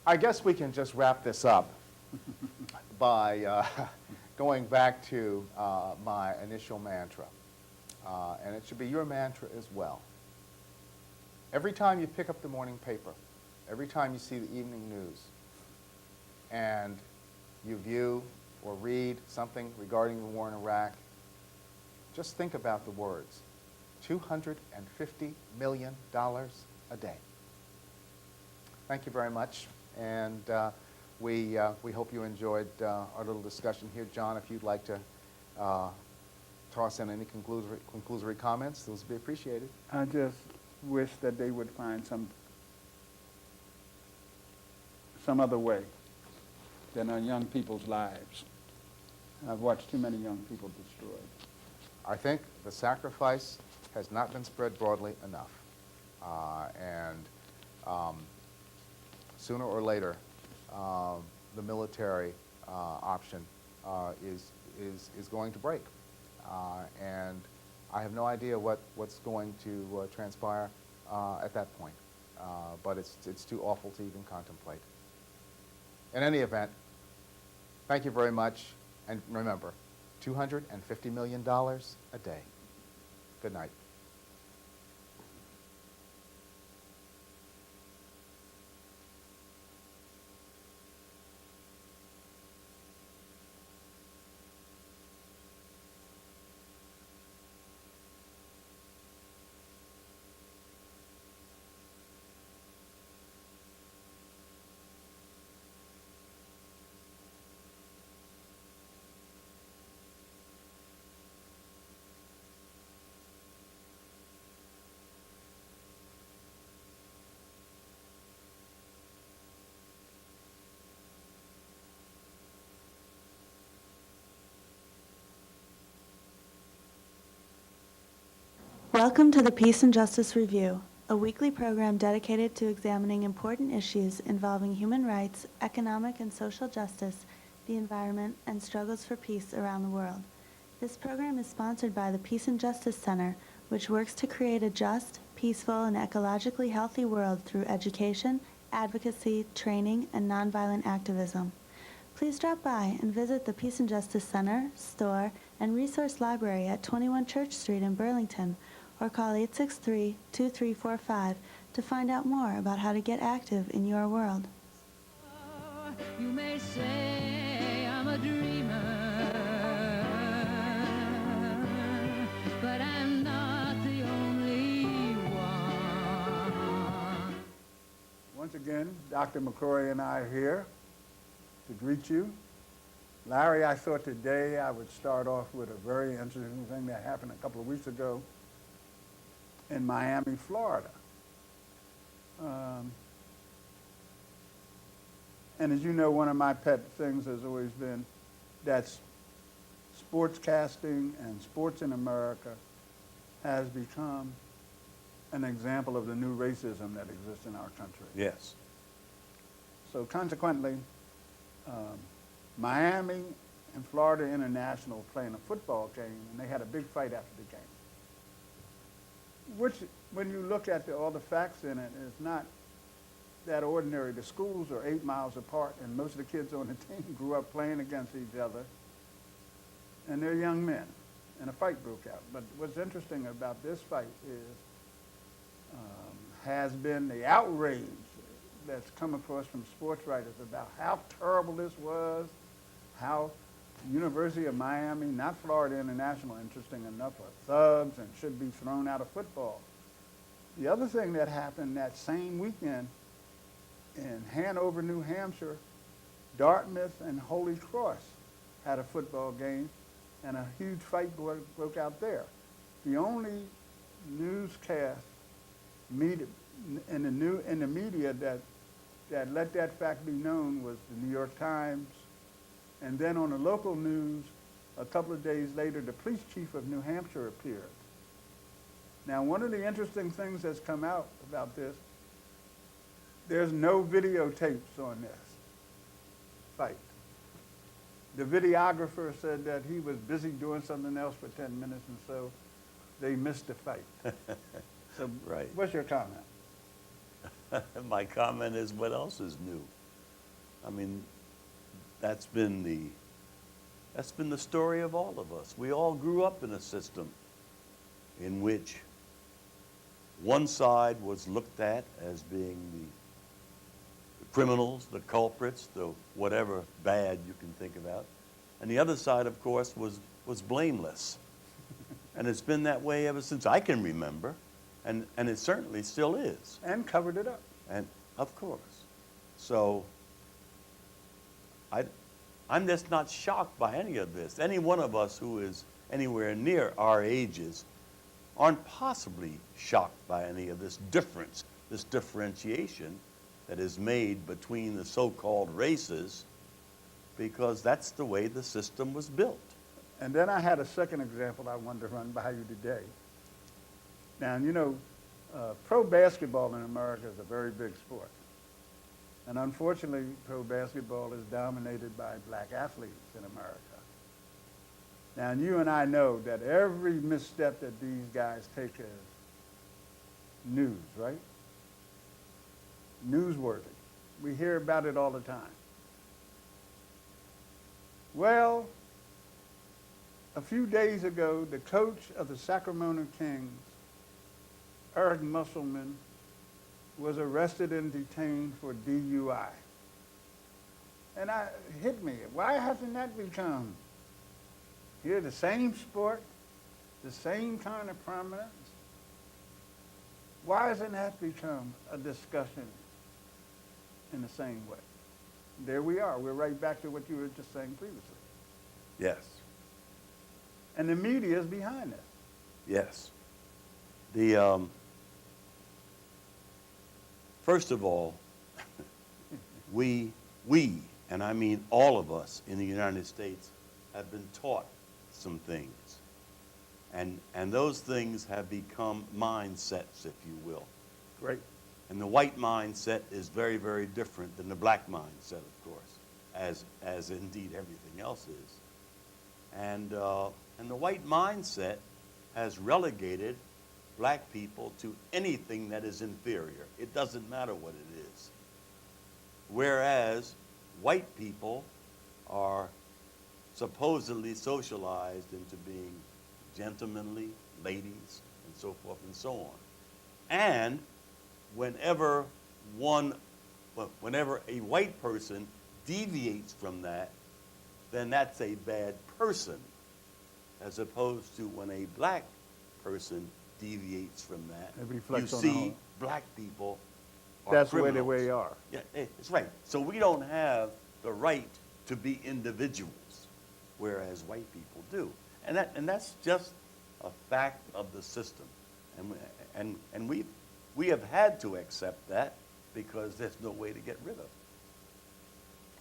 I guess we can just wrap this up by going back to my initial mantra. And it should be your mantra as well. Every time you pick up the morning paper, every time you see the evening news, and you view or read something regarding the war in Iraq, just think about the words, $250 million a day. Thank you very much, and we hope you enjoyed our little discussion here. John, if you'd like to toss in any conclusory comments, those would be appreciated. I just wish that they would find some other way than on young people's lives. I've watched too many young people destroyed. I think the sacrifice has not been spread broadly enough. Sooner or later, the military option is going to break. And I have no idea what's going to transpire at that point. But it's too awful to even contemplate. In any event, thank you very much. And remember, $250 million a day. Good night. Welcome to the Peace and Justice Review, a weekly program dedicated to examining important issues involving human rights, economic and social justice, the environment, and struggles for peace around the world. This program is sponsored by the Peace and Justice Center, which works to create a just, peaceful, and ecologically healthy world through education, advocacy, training, and nonviolent activism. Please drop by and visit the Peace and Justice Center, store, and resource library at 21 Church Street in Burlington, or call 863-2345 to find out more about how to get active in your world. You may say I'm a dreamer, but I'm not the only one. Once again, Dr. McCrory and I are here to greet you. Larry, I thought today I would start off with a very interesting thing that happened a couple of weeks ago in Miami, Florida. And as you know, one of my pet things has always been that sportscasting and sports in America has become an example of the new racism that exists in our country. Yes. So consequently, Miami and Florida International were playing a football game, and they had a big fight after the game. which, when you look at all the facts in it, is not that ordinary. The schools are 8 miles apart, and most of the kids on the team grew up playing against each other, and they're young men, and a fight broke out. But what's interesting about this fight is has been the outrage that's come across from sports writers about how terrible this was, how University of Miami, not Florida International, interesting enough, are thugs and should be thrown out of football. The other thing that happened that same weekend in Hanover, New Hampshire, Dartmouth and Holy Cross had a football game, and a huge fight broke out there. The only newscast in the media that let that fact be known was the New York Times, and then on the local news, a couple of days later, the police chief of New Hampshire appeared. Now, one of the interesting things that's come out about this, there's no videotapes on this fight. The videographer said that he was busy doing something else for 10 minutes, and so they missed the fight. So, Right. What's your comment? My comment is, what else is new? I mean, that's been the story of all of us. We all grew up in a system in which one side was looked at as being the criminals, the culprits, the whatever bad you can think about, and the other side, of course, was blameless. And it's been that way ever since I can remember, and it certainly still is. And covered it up. And of course. So I'm just not shocked by any of this. Any one of us who is anywhere near our ages aren't possibly shocked by any of this difference, this differentiation that is made between the so-called races, because that's the way the system was built. And then I had a second example I wanted to run by you today. Now, you know, pro basketball in America is a very big sport. And unfortunately, pro basketball is dominated by black athletes in America. Now, you and I know that every misstep that these guys take is news, right? Newsworthy. We hear about it all the time. Well, a few days ago, the coach of the Sacramento Kings, Eric Musselman, was arrested and detained for DUI. And it hit me. Why hasn't that become here the same sport, the same kind of prominence? Why hasn't that become a discussion in the same way? There we are. We're right back to what you were just saying previously. Yes. And the media is behind this. Yes. First of all, we, and I mean all of us in the United States, have been taught some things. And those things have become mindsets, if you will. Great. And the white mindset is very, very different than the black mindset, of course, as indeed everything else is. And the white mindset has relegated black people to anything that is inferior. It doesn't matter what it is. Whereas white people are supposedly socialized into being gentlemanly, ladies, and so forth and so on. And whenever a white person deviates from that, then that's a bad person, as opposed to when a black person deviates from that, It you reflects on see all. black people are That's the way criminals. they are. Yeah, it's right. So we don't have the right to be individuals, whereas white people do. And that's just a fact of the system. And we have had to accept that because there's no way to get rid of it.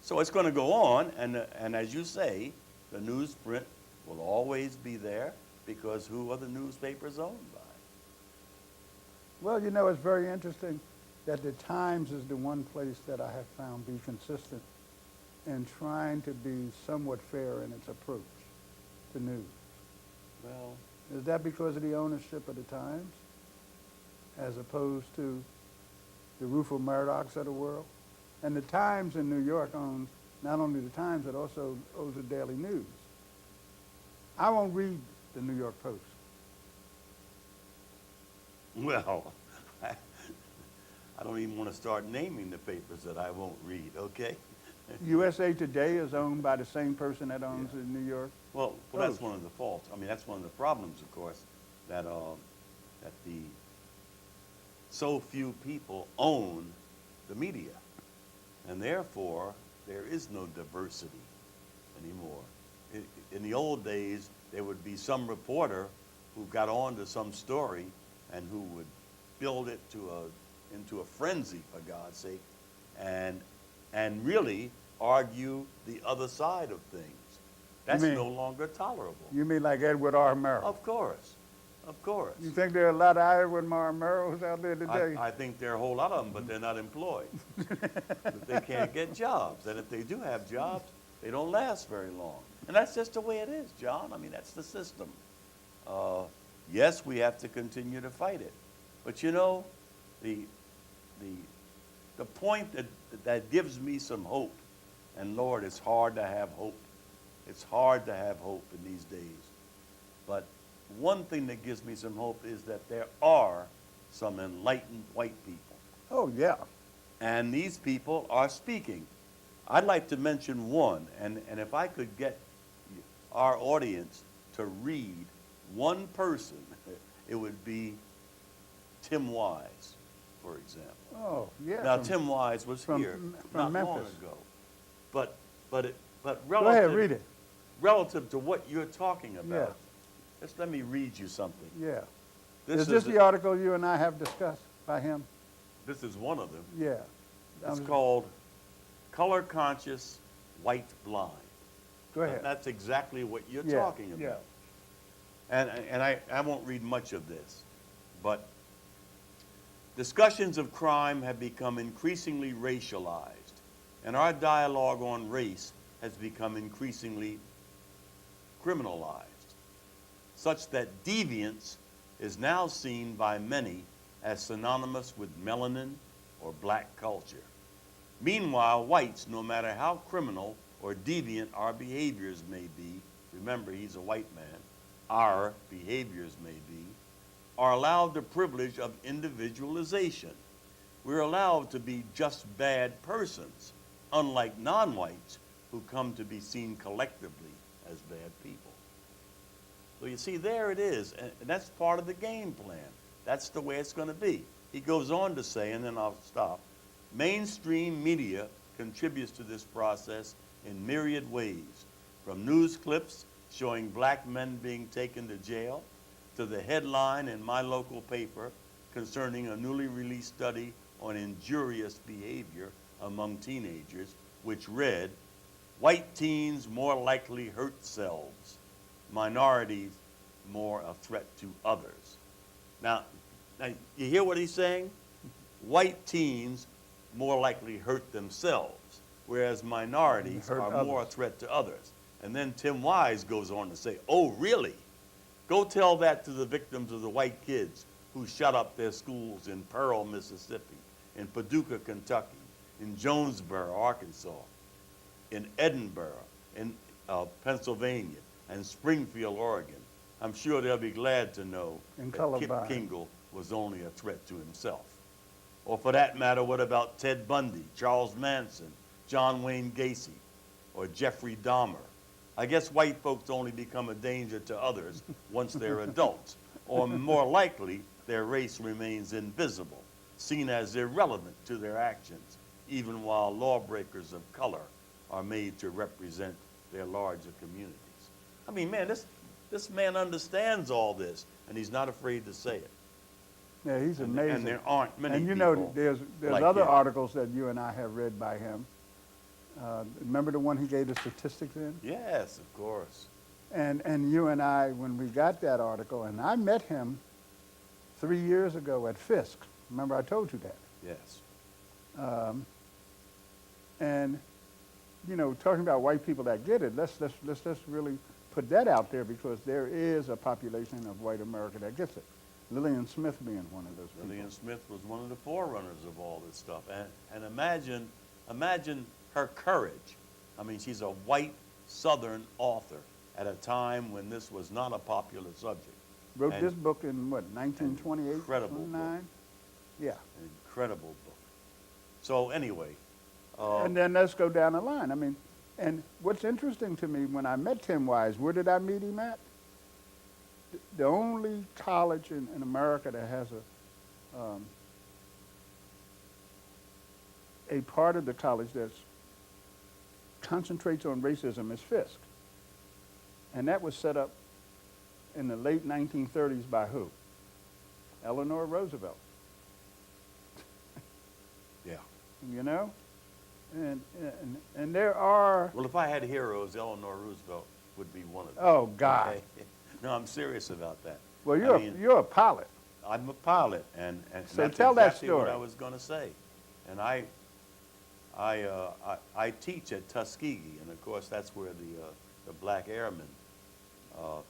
So it's going to go on, and as you say, the newsprint will always be there, because who are the newspapers owned by? Well, you know, it's very interesting that the Times is the one place that I have found be consistent in trying to be somewhat fair in its approach to news. Well, Is that because of the ownership of the Times? as opposed to the Rufus Murdochs of the world. And the Times in New York owns not only the Times, but also owns the Daily News. I won't read the New York Post. Well, I don't even want to start naming the papers that I won't read, okay? USA Today is owned by the same person that owns the New York. Well, that's Post. one of the faults. I mean, that's one of the problems, of course, that the so few people own the media, and therefore there is no diversity anymore. In the old days, there would be some reporter who got on to some story and who would build it into a frenzy, for God's sake, and really argue the other side of things. That's mean- no longer tolerable. You mean like Edward R. Murrow? Of course, of course. You think there are a lot of Edward R. Murrows out there today? I think there are a whole lot of them, but they're not employed. But they can't get jobs, and if they do have jobs, they don't last very long. And that's just the way it is, John. I mean, that's the system. Yes, we have to continue to fight it. But you know, the point that gives me some hope, and Lord, it's hard to have hope. It's hard to have hope in these days. But one thing that gives me some hope is that there are some enlightened white people. Oh, yeah. And these people are speaking. I'd like to mention one, and if I could get our audience to read one person, it would be Tim Wise, for example. Oh, yeah. Now, Tim Wise was from- here from not long Memphis. ago. But Go relative, ahead, read it. relative to what you're talking about, Yeah. just let me read you something. Yeah. This Is this is the article you and I have discussed by him? this is one of them. Yeah. It's called Color Conscious White Blind. Go ahead. That's exactly what you're Yeah, talking yeah. about. And I won't read much of this, but discussions of crime have become increasingly racialized, and our dialogue on race has become increasingly criminalized, such that deviance is now seen by many as synonymous with melanin or black culture. Meanwhile, whites, no matter how criminal or deviant our behaviors may be, remember he's a white man, our behaviors may be, are allowed the privilege of individualization. We're allowed to be just bad persons, unlike non-whites who come to be seen collectively as bad people. So you see, there it is, and that's part of the game plan. That's the way it's going to be. He goes on to say, and then I'll stop, mainstream media contributes to this process in myriad ways, from news clips showing black men being taken to jail, to the headline in my local paper concerning a newly released study on injurious behavior among teenagers, which read, white teens more likely hurt selves, minorities more a threat to others. Now, you hear what he's saying? White teens more likely hurt themselves, whereas minorities Hurt are more a others. threat to others. And then Tim Wise goes on to say, oh, really? Go tell that to the victims of the white kids who shut up their schools in Pearl, Mississippi, in Paducah, Kentucky, in Jonesboro, Arkansas, in Edinburgh, in Pennsylvania, and Springfield, Oregon. I'm sure they'll be glad to know And that Kip colorblind. Kingle was only a threat to himself. Or for that matter, what about Ted Bundy, Charles Manson, John Wayne Gacy, or Jeffrey Dahmer? I guess white folks only become a danger to others once they're adults, or more likely, their race remains invisible, seen as irrelevant to their actions, even while lawbreakers of color are made to represent their larger communities. I mean, man, this man understands all this, and he's not afraid to say it. Yeah, he's And, amazing. and there aren't many And you people know, there's like other him. articles that you and I have read by him. Remember the one he gave the statistics in? Yes, of course. And you and I, when we got that article, and I met him 3 years ago at Fisk. Remember I told you that? Yes. And, you know, talking about white people that get it, let's really put that out there, because there is a population of white America that gets it. Lillian Smith being one of those people. Lillian Smith was one of the forerunners of all this stuff. And imagine her courage. I mean, she's a white Southern author at a time when this was not a popular subject. Wrote And this book in, what, 1928, incredible 29? book. Yeah. An incredible book. So anyway. And then let's go down the line. I mean, and what's interesting to me, when I met Tim Wise, where did I meet him at? The only college in America that has a part of the college that concentrates on racism is Fisk. And that was set up in the late 1930s by who? Eleanor Roosevelt. Yeah. You know? And there are... Well, if I had heroes, Eleanor Roosevelt would be one of them. Oh, God. Okay? No, I'm serious about that. Well, I you're a pilot. I'm a pilot, and So that's tell that exactly what story. I was going to say. And I teach at Tuskegee, and of course that's where the Black Airmen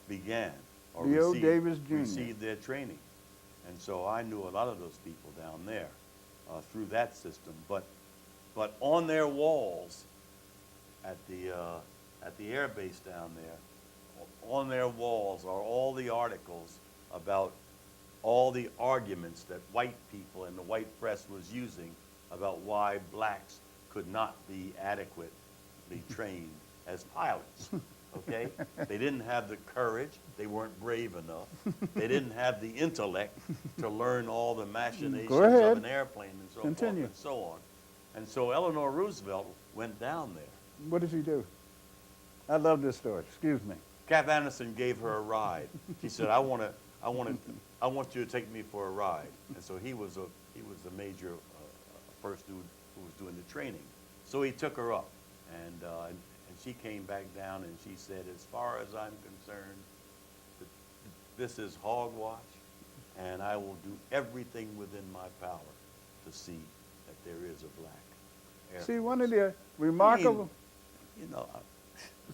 began or Leo Davis Jr. received their training, and so I knew a lot of those people down there through that system. But on their walls at the air base down there, on their walls are all the articles about all the arguments that white people and the white press was using about why blacks could not be adequately trained as pilots, okay? They didn't have the courage. They weren't brave enough. They didn't have the intellect to learn all the machinations of an airplane and so forth and so on. And so Eleanor Roosevelt went down there. What did he do? I love this story. Excuse me. Cap Anderson gave her a ride. She said, I want you to take me for a ride. And so he was the major person who was doing the training. So he took her up, and she came back down, and she said, as far as I'm concerned, this is hogwash, and I will do everything within my power to see that there is a black Air See, Force. one of the remarkable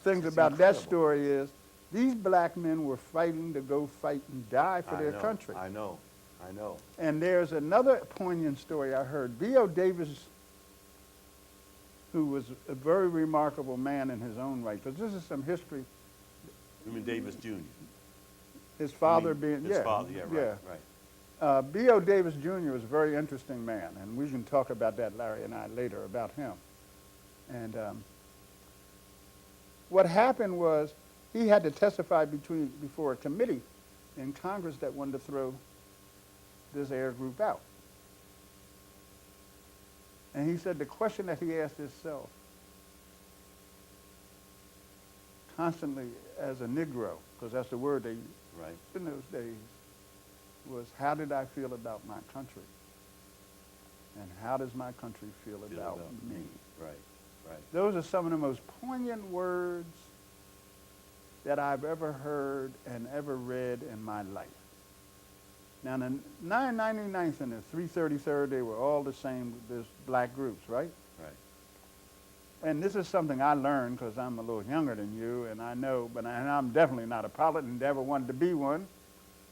things about that story is these black men were fighting to go fight and die for their country. I know. And there's another poignant story I heard. V.O. Davis, who was a very remarkable man in his own right, because this is some history. You mean Davis Jr.? His father His father, right. B.O. Davis Jr. was a very interesting man, and we can talk about that, Larry and I, later, about him. And what happened was he had to testify before a committee in Congress that wanted to throw this air group out. And he said the question that he asked himself constantly as a Negro, because that's the word they used in those days, was how did I feel about my country? And how does my country feel about me? Right. Those are some of the most poignant words that I've ever heard and ever read in my life. Now, the 999th and the 333rd, they were all the same, there's black groups, right? Right. And this is something I learned because I'm a little younger than you, and I know, and I'm definitely not a pilot and never wanted to be one,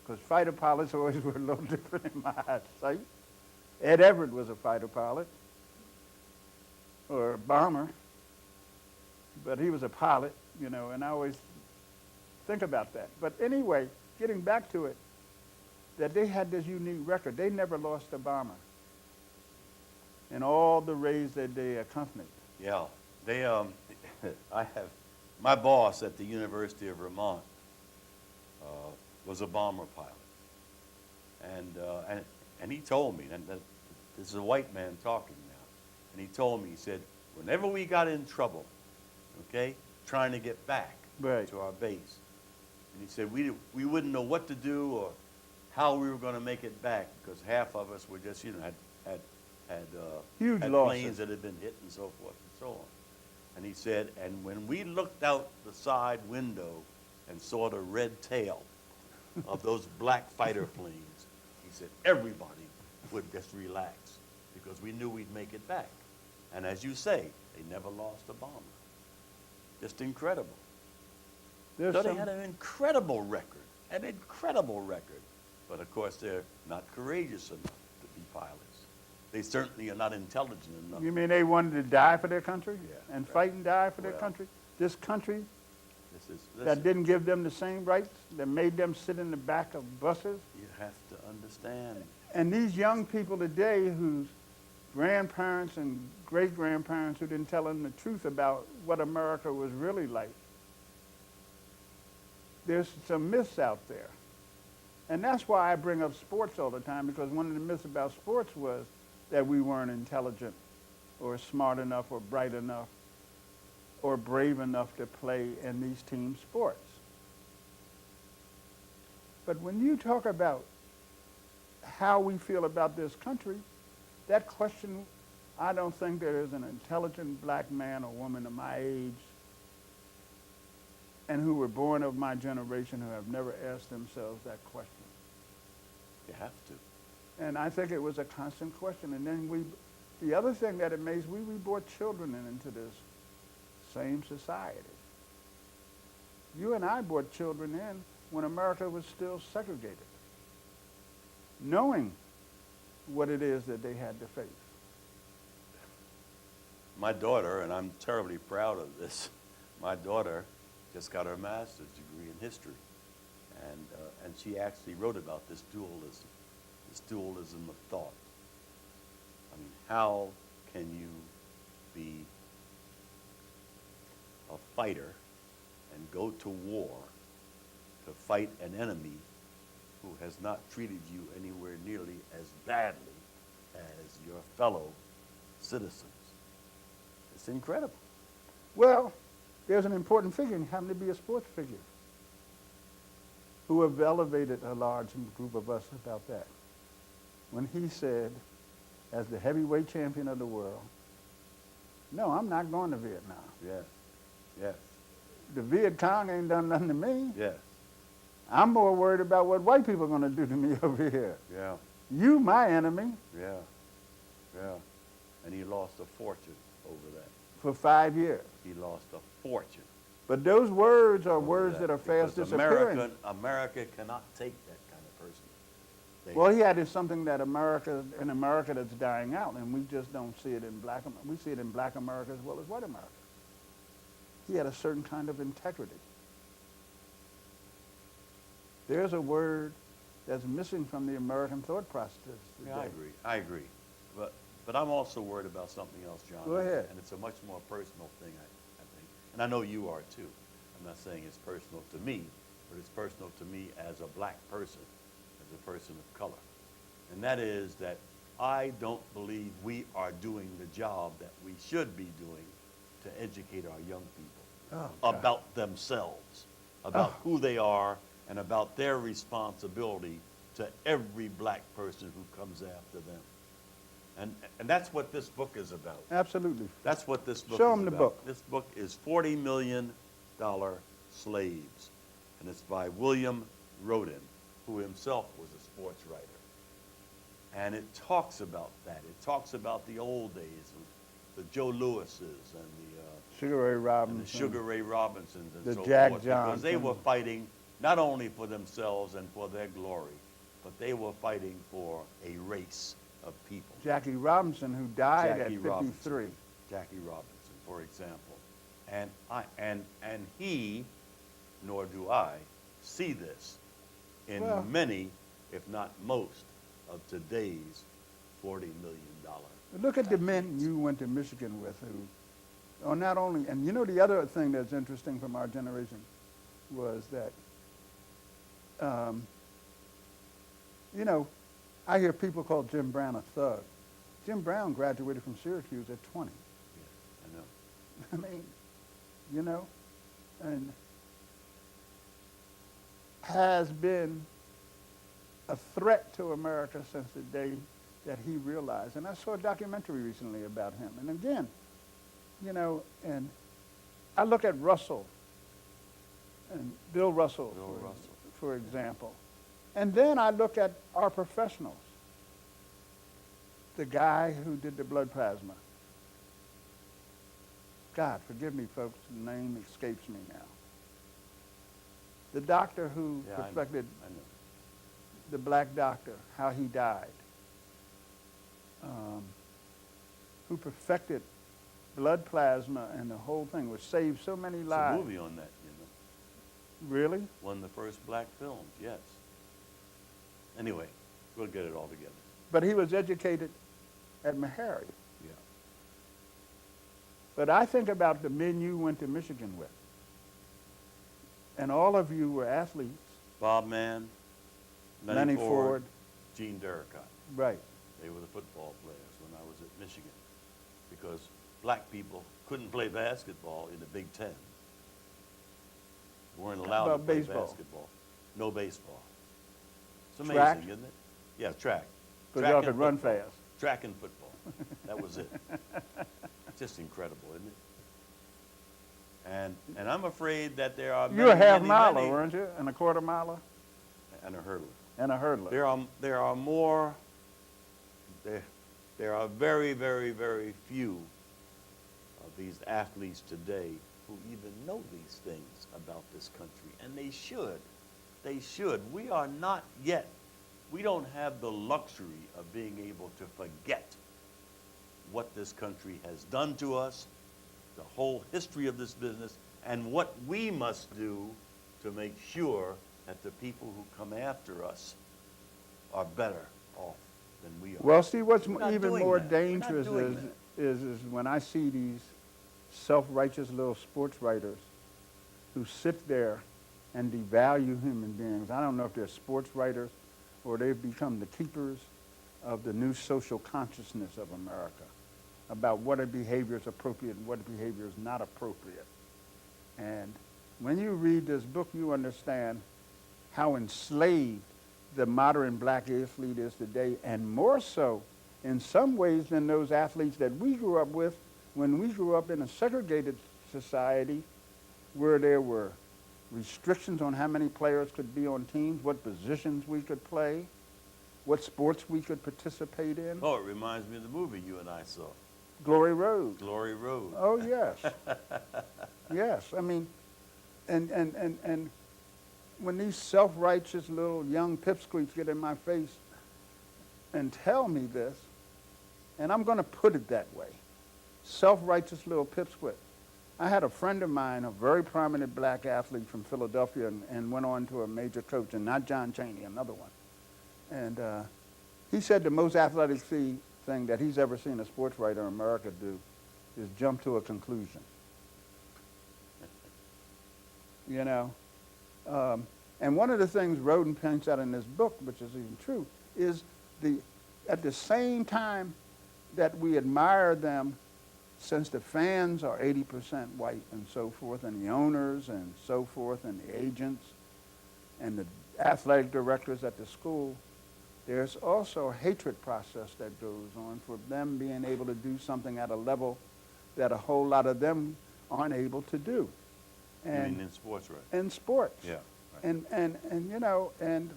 because fighter pilots always were a little different in my sight. Ed Everett was a fighter pilot, or a bomber, but he was a pilot, you know, and I always think about that. But anyway, getting back to it, that they had this unique record. They never lost a bomber in all the raids that they accompanied. Yeah, they. I have my boss at the University of Vermont was a bomber pilot, and he told me, and this is a white man talking now, and he told me, he said, whenever we got in trouble, okay, trying to get back to our base, and he said we wouldn't know what to do or how we were going to make it back, because half of us were just, had huge had losses. planes that had been hit and so forth and so on. And he said, and when we looked out the side window and saw the red tail of those black fighter planes, he said, everybody would just relax because we knew we'd make it back. And as you say, they never lost a bomber. Just incredible. So they had an incredible record, But of course, they're not courageous enough to be pilots. They certainly are not intelligent enough. You mean they wanted to die for their country? Yeah, And right. fight and die for their Well, country? This country This that didn't give them the same rights, that made them sit in the back of buses? You have to understand. And these young people today whose grandparents and great-grandparents who didn't tell them the truth about what America was really like, there's some myths out there. And that's why I bring up sports all the time, because one of the myths about sports was that we weren't intelligent or smart enough or bright enough or brave enough to play in these team sports. But when you talk about how we feel about this country, that question, I don't think there is an intelligent black man or woman of my age and who were born of my generation who have never asked themselves that question. You have to. And I think it was a constant question. And then the other thing that amazed me, we brought children into this same society. You and I brought children in when America was still segregated, knowing what it is that they had to face. My daughter, and I'm terribly proud of this, my daughter just got her master's degree in history. And she actually wrote about this dualism of thought. I mean, how can you be a fighter and go to war to fight an enemy who has not treated you anywhere nearly as badly as your fellow citizens? It's incredible. Well, there's an important figure, and he happened to be a sports figure, who have elevated a large group of us about that. When he said, as the heavyweight champion of the world, no, I'm not going to Vietnam. Yes, yes, The Viet Cong ain't done nothing to me. yes, I'm more worried about what white people are going to do to me over here. yeah, You, my enemy, yeah, yeah. And he lost a fortune over that. for 5 years. He lost a fortune. But those words are over words that are fast because disappearing. America cannot take that kind of person. Well, he had something that America that's dying out, and we just don't see it in black America. We see it in black America as well as white America. He had a certain kind of integrity. There's a word that's missing from the American thought process today. Yeah, I agree. But I'm also worried about something else, John. Go ahead. And it's a much more personal thing, I think. And I know you are too. I'm not saying it's personal to me, but it's personal to me as a black person, as a person of color. And that is that I don't believe we are doing the job that we should be doing to educate our young people about themselves, about who they are, and about their responsibility to every black person who comes after them. And that's what this book is about. Absolutely. That's what this book Show is them the about. book. This book is $40 Million Slaves, and it's by William Rodin, who himself was a sports writer. And it talks about that. It talks about the old days, the Joe Lewises and Sugar Ray Robinson. the Sugar Ray Robinsons and The so Jack forth, because they Johnson. were fighting not only for themselves and for their glory, but they were fighting for a race of people. Jackie Robinson, who died Jackie at 53. Robinson, Jackie Robinson, for example. And he, nor do I, see this in Well- many, if not most, of today's $40 million. Look at the men you went to Michigan with who are not only, and you know the other thing that's interesting from our generation was that, you know, I hear people call Jim Brown a thug. Jim Brown graduated from Syracuse at 20. Yeah, I know. I mean, you know, and has been a threat to America since the day that he realized. And I saw a documentary recently about him. And again, you know, and I look at Russell and Bill Russell, for example. And then I look at our professionals. The guy who did the blood plasma. God, forgive me, folks, the name escapes me now. The doctor who Yeah, perfected I know. the black doctor, how he died, who perfected blood plasma and the whole thing, which saved so many It's a lives. movie on that, you know. Really? One of the first black films, yes. Anyway, we'll get it all together. But he was educated at Meharry. Yeah. But I think about the men you went to Michigan with. And all of you were athletes. Bob Mann, Lenny Lenny Ford, Ford. Gene Derricott. Right. They were the football players when I was at Michigan, because black people couldn't play basketball in the Big Ten. Weren't allowed to about play baseball? basketball. No baseball. It's amazing, Track? isn't it? Yeah, track. Because Track y'all and could run football. fast. Track and football. That was it. Just incredible, isn't it? And I'm afraid that there are You were a half many, miler, many, weren't you? And a quarter miler? and a hurdler. And a hurdler. There are more. There are very, very, very few of these athletes today who even know these things about this country, and they should. They should. We are not yet. We don't have the luxury of being able to forget what this country has done to us, the whole history of this business, and what we must do to make sure that the people who come after us are better off than we are. Well, see, what's We're not even doing more that. We're not dangerous doing is when I see these self-righteous little sports writers who sit there and devalue human beings. I don't know if they're sports writers or they've become the keepers of the new social consciousness of America about what a behavior is appropriate and what behavior is not appropriate. And when you read this book, you understand how enslaved the modern black athlete is today, and more so in some ways than those athletes that we grew up with when we grew up in a segregated society where there were restrictions on how many players could be on teams, what positions we could play, what sports we could participate in. Oh, it reminds me of the movie you and I saw, Glory Road. Glory Road. Oh, yes. Yes, I mean, and when these self-righteous little young pipsqueaks get in my face and tell me this, and I'm going to put it that way, self-righteous little pipsqueak. I had a friend of mine, a very prominent black athlete from Philadelphia, and went on to a major coach, and not John Chaney, another one. And he said the most athletic thing that he's ever seen a sports writer in America do is jump to a conclusion. You know? And one of the things Roden points out in this book, which is even true, is at the same time that we admire them, since the fans are 80% white and so forth, and the owners and so forth, and the agents, and the athletic directors at the school, there's also a hatred process that goes on for them being able to do something at a level that a whole lot of them aren't able to do. You mean in sports, right? In sports. Yeah. And you know, and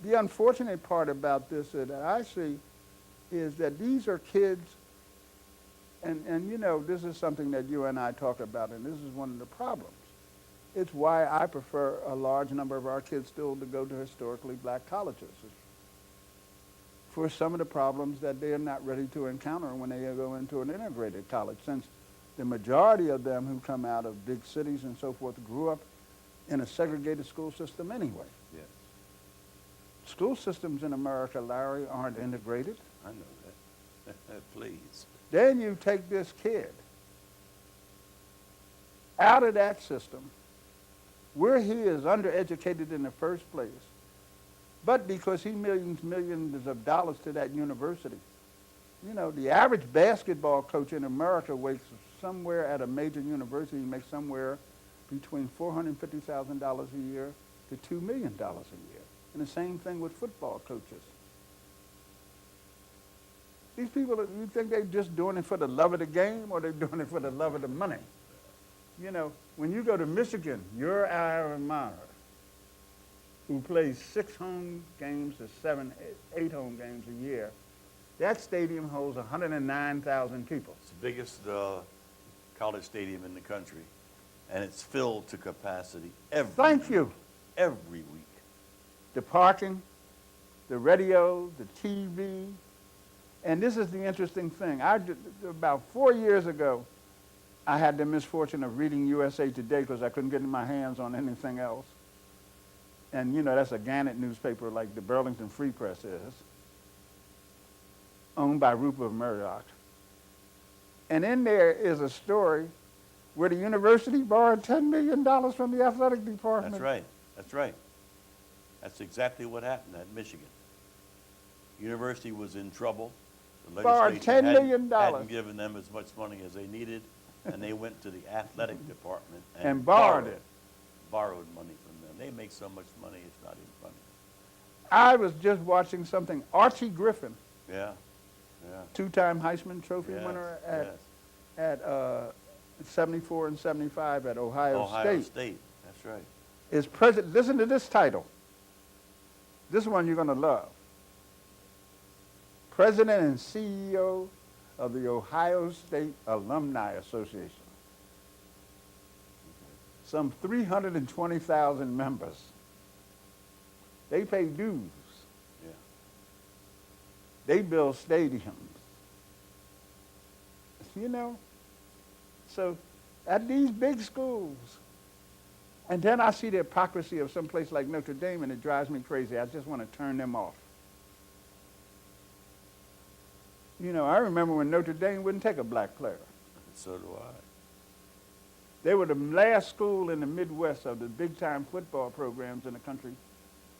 the unfortunate part about this that I see is that these are kids, and you know, this is something that you and I talk about, and this is one of the problems. It's why I prefer a large number of our kids still to go to historically black colleges, for some of the problems that they're not ready to encounter when they go into an integrated college, since the majority of them who come out of big cities and so forth grew up in a segregated school system anyway. Yes. School systems in America, Larry, aren't integrated. I know that. Please. Then you take this kid out of that system where he is undereducated in the first place, but because he millions of dollars to that university. You know, the average basketball coach in America makes somewhere at a major university, makes somewhere between $450,000 a year to $2 million a year. And the same thing with football coaches. These people, you think they're just doing it for the love of the game, or they're doing it for the love of the money? You know, when you go to Michigan, your alma mater, who plays 6 home games to 8 home games a year, that stadium holds 109,000 people. It's the biggest college stadium in the country, and it's filled to capacity every Thank you. every week. The parking, the radio, the TV. And this is the interesting thing. About 4 years ago, I had the misfortune of reading USA Today because I couldn't get my hands on anything else. And, you know, that's a Gannett newspaper like the Burlington Free Press is, owned by Rupert Murdoch. And in there is a story where the university borrowed $10 million from the athletic department. That's right. That's right. That's exactly what happened at Michigan. University was in trouble. The Borrowed legislature $10 million. hadn't given them as much money as they needed, and they went to the athletic department And borrowed it. Borrowed money from them. They make so much money, it's not even funny. I was just watching something. Archie Griffin, Yeah, yeah. two-time Heisman Trophy Yes, winner yes. at 74 and 75 at Ohio State, that's right. is president. Listen to this title. This one you're going to love. President and CEO of the Ohio State Alumni Association. Some 320,000 members. They pay dues. Yeah. They build stadiums. You know? So at these big schools, and then I see the hypocrisy of some place like Notre Dame, and it drives me crazy. I just want to turn them off. You know, I remember when Notre Dame wouldn't take a black player. So do I. They were the last school in the Midwest of the big-time football programs in the country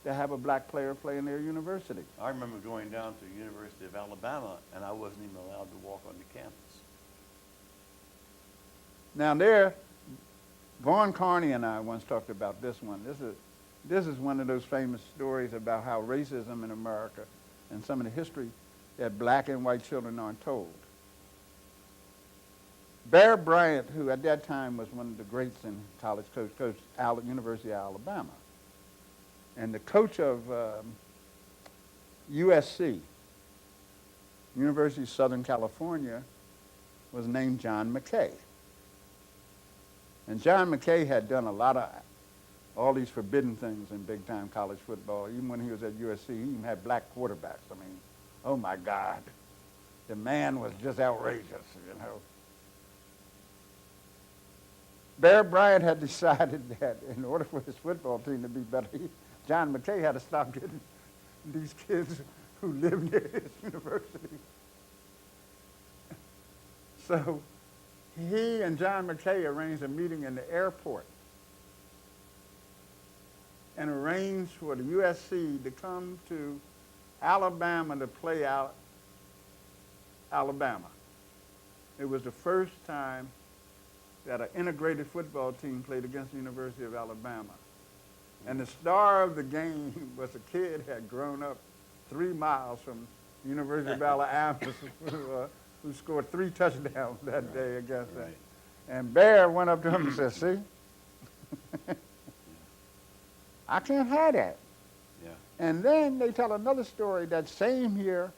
to have a black player play in their university. I remember going down to the University of Alabama, and I wasn't even allowed to walk on the campus. Now there, Vaughn Carney and I once talked about this one. This is one of those famous stories about how racism in America and some of the history that black and white children aren't told. Bear Bryant, who at that time was one of the greats in college, coached University of Alabama. And the coach of USC, University of Southern California, was named John McKay. And John McKay had done a lot of all these forbidden things in big-time college football. Even when he was at USC, he even had black quarterbacks. I mean, oh my God. The man was just outrageous, you know. Bear Bryant had decided that in order for his football team to be better, John McKay had to stop getting these kids who lived near his university. So he and John McKay arranged a meeting in the airport and arranged for the USC to come to Alabama to play out Alabama. It was the first time that an integrated football team played against the University of Alabama. And the star of the game was a kid who had grown up 3 miles from the University of Alabama who scored 3 touchdowns that day against them. And Bear went up to him and said, see, I can't have that. Yeah. And then they tell another story that same year,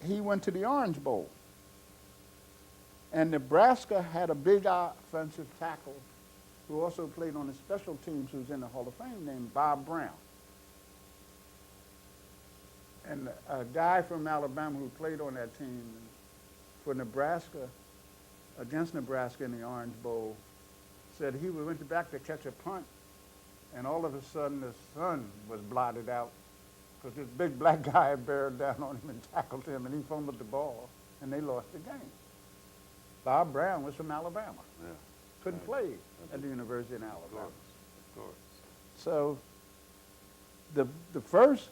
he went to the Orange Bowl. And Nebraska had a big offensive tackle who also played on the special teams who's in the Hall of Fame named Bob Brown. And a guy from Alabama who played on that team for Nebraska, against Nebraska in the Orange Bowl, said he went back to catch a punt, and all of a sudden the sun was blotted out because this big black guy bared down on him and tackled him, and he fumbled the ball, and they lost the game. Bob Brown was from Alabama. Yeah. Couldn't play at the University of Alabama. Of course. So the first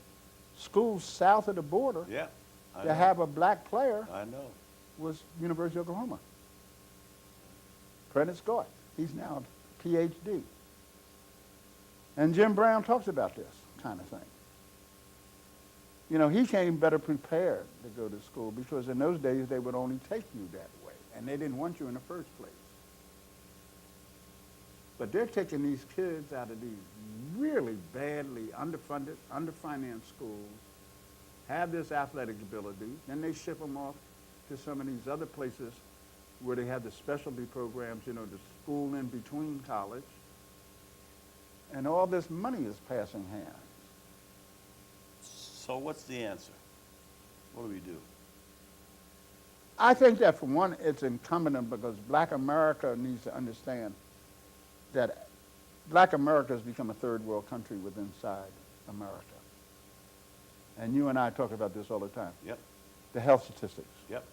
school south of the border Yeah. I to know. have a black player I know. was University of Oklahoma. Prentice Scott. He's now a PhD. And Jim Brown talks about this kind of thing. You know, he came better prepared to go to school because in those days they would only take you that way, and they didn't want you in the first place. But they're taking these kids out of these really badly underfunded, underfinanced schools, have this athletic ability, then they ship them off to some of these other places where they have the specialty programs, you know, the school in between college. and all this money is passing hands. So what's the answer? What do we do? I think that, for one, it's incumbent because black America needs to understand that black America has become a third world country within inside America. And you and I talk about this all the time. Yep, The health statistics. yep.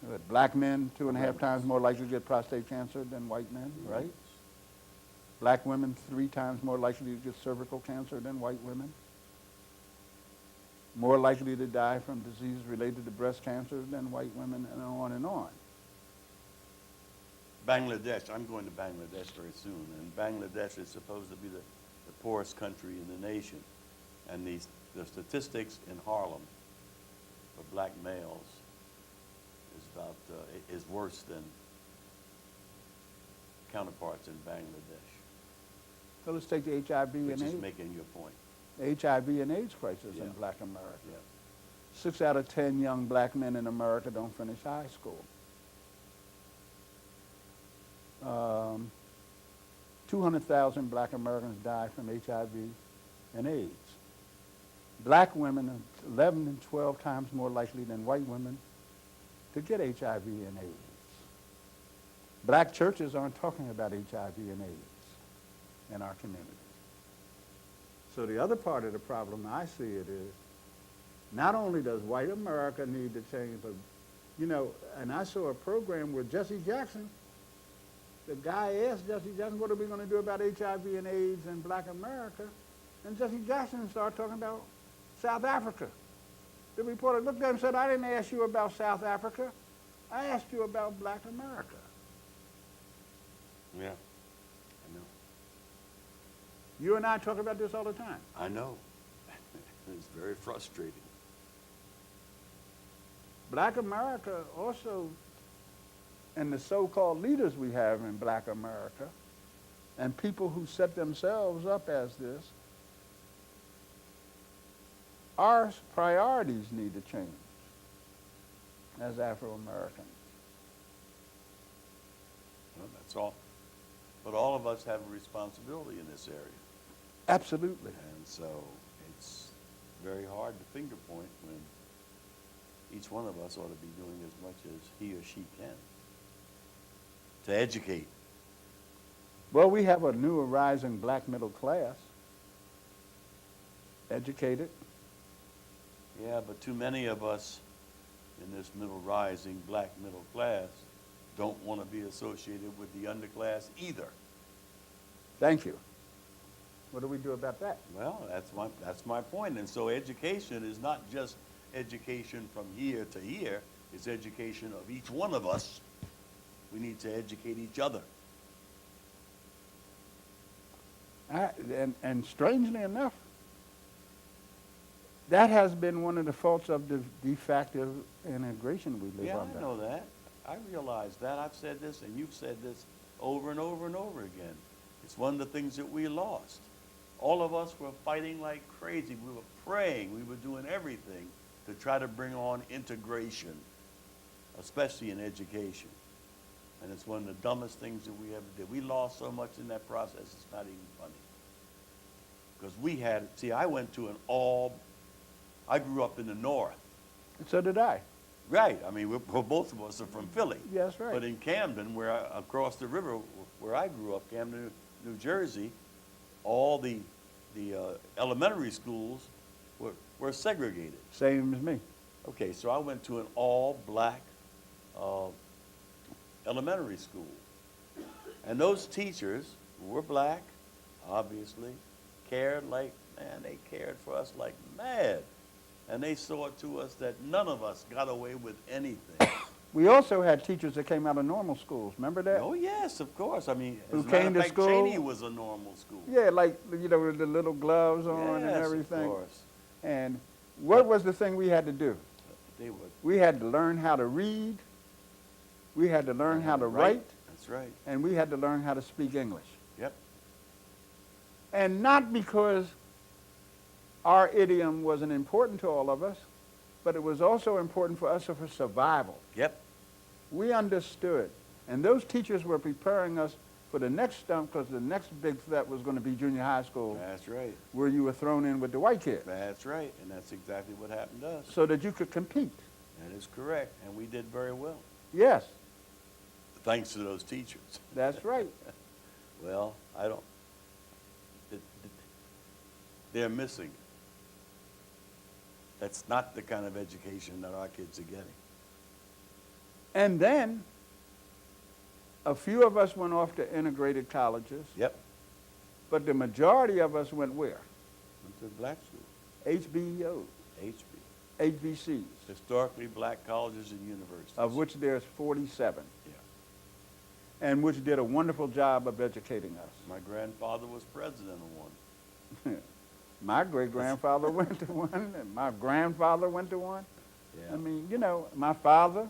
That black men 2.5 times more likely to get prostate cancer than white men, right? Black women 3 times more likely to get cervical cancer than white women. More likely to die from diseases related to breast cancer than white women, and on and on. Bangladesh, I'm going to Bangladesh very soon, and Bangladesh is supposed to be the poorest country in the nation. And the statistics in Harlem for black males is worse than counterparts in Bangladesh. So let's take the HIV Which and is AIDS. making your point. HIV and AIDS crisis Yeah. in black America. Yeah. 6 out of 10 young black men in America don't finish high school. 200,000 black Americans die from HIV and AIDS. Black women are 11 and 12 times more likely than white women to get HIV and AIDS. Black churches aren't talking about HIV and AIDS in our communities. So the other part of the problem I see it is, not only does white America need to change, but, you know, and I saw a program where Jesse Jackson, the guy asked Jesse Jackson, what are we going to do about HIV and AIDS in black America? And Jesse Jackson started talking about South Africa. The reporter looked at him and said, I didn't ask you about South Africa. I asked you about black America. Yeah, I know. You and I talk about this all the time. I know. It's very frustrating. Black America also, and the so-called leaders we have in black America, and people who set themselves up as this, our priorities need to change as Afro-Americans. Well, that's all. But all of us have a responsibility in this area. Absolutely. And so it's very hard to finger point when each one of us ought to be doing as much as he or she can to educate. Well, we have a new arising black middle class, educated. Yeah, but too many of us in this rising black middle class don't want to be associated with the underclass either. Thank you. What do we do about that? Well, that's my point. And so education is not just education from year to year. It's education of each one of us. We need to educate each other. And strangely enough, that has been one of the faults of the de facto integration we live Yeah, under. I know that. I realize that. I've said this, and you've said this over and over and over again. It's one of the things that we lost. All of us were fighting like crazy. We were praying. We were doing everything to try to bring on integration, especially in education. And it's one of the dumbest things that we ever did. We lost so much in that process, it's not even funny. Because we had, see, I grew up in the North. And so did I. Right. I mean, both of us are from Philly. Yes, right. But in Camden, across the river where I grew up, Camden, New Jersey, all the elementary schools were segregated. Same as me. Okay, so I went to an all-black elementary school. And those teachers who were black, obviously, cared for us like mad. And they saw to us that none of us got away with anything. We also had teachers that came out of normal schools. Remember that? Oh, yes, of course. I mean, Who as a matter came of to fact, school? Cheney was a normal school. Yeah, like, you know, with the little gloves on Yes, and everything. of course. And what was the thing we had to do? They would. We had to learn how to read. We had to learn how to write. That's right. And we had to learn how to speak English. Yep. And not because our idiom wasn't important to all of us, but it was also important for us for survival. Yep. We understood. And those teachers were preparing us for the next stump, because the next big step was going to be junior high school, That's right. where you were thrown in with the white kids, That's right. And that's exactly what happened to us. so that you could compete. That is correct. And we did very well. Yes, Thanks to those teachers. that's right. Well, I don't. They're missing it. That's not the kind of education that our kids are getting. And then a few of us went off to integrated colleges, Yep. but the majority of us went where? Went to black school. HBEOs, HB. HBCs, Historically black colleges and universities. of which there's 47, Yeah. and which did a wonderful job of educating us. My grandfather was president of one. My great-grandfather went to one, and my grandfather went to one. Yeah. I mean, you know, my father,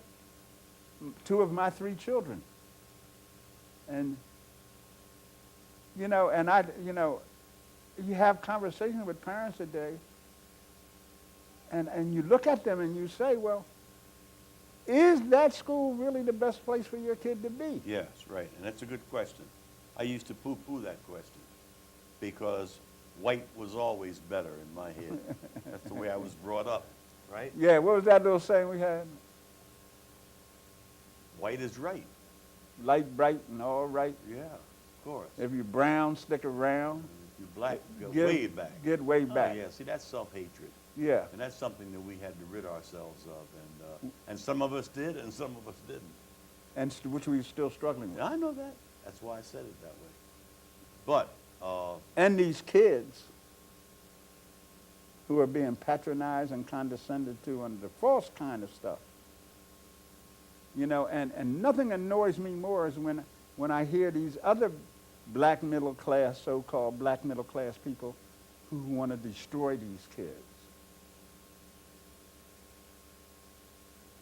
two of my three children. And, you know, you have conversations with parents today, and you look at them and you say, well, is that school really the best place for your kid to be? Yes, right. And that's a good question. I used to poo-poo that question because white was always better in my head. That's the way I was brought up, right? Yeah, what was that little saying we had? White is right. Light, bright, and all right. Yeah, of course. If you're brown, stick around. If you're black, go Get- way back. Get way Oh, back. yeah, see, that's self-hatred. Yeah. And that's something that we had to rid ourselves of. And some of us did, and some of us didn't. And which we're still struggling with. Yeah, I know that. That's why I said it that way. But, And these kids who are being patronized and condescended to under the false kind of stuff. You know, and nothing annoys me more is when I hear these other black middle class, so-called black middle class people who want to destroy these kids.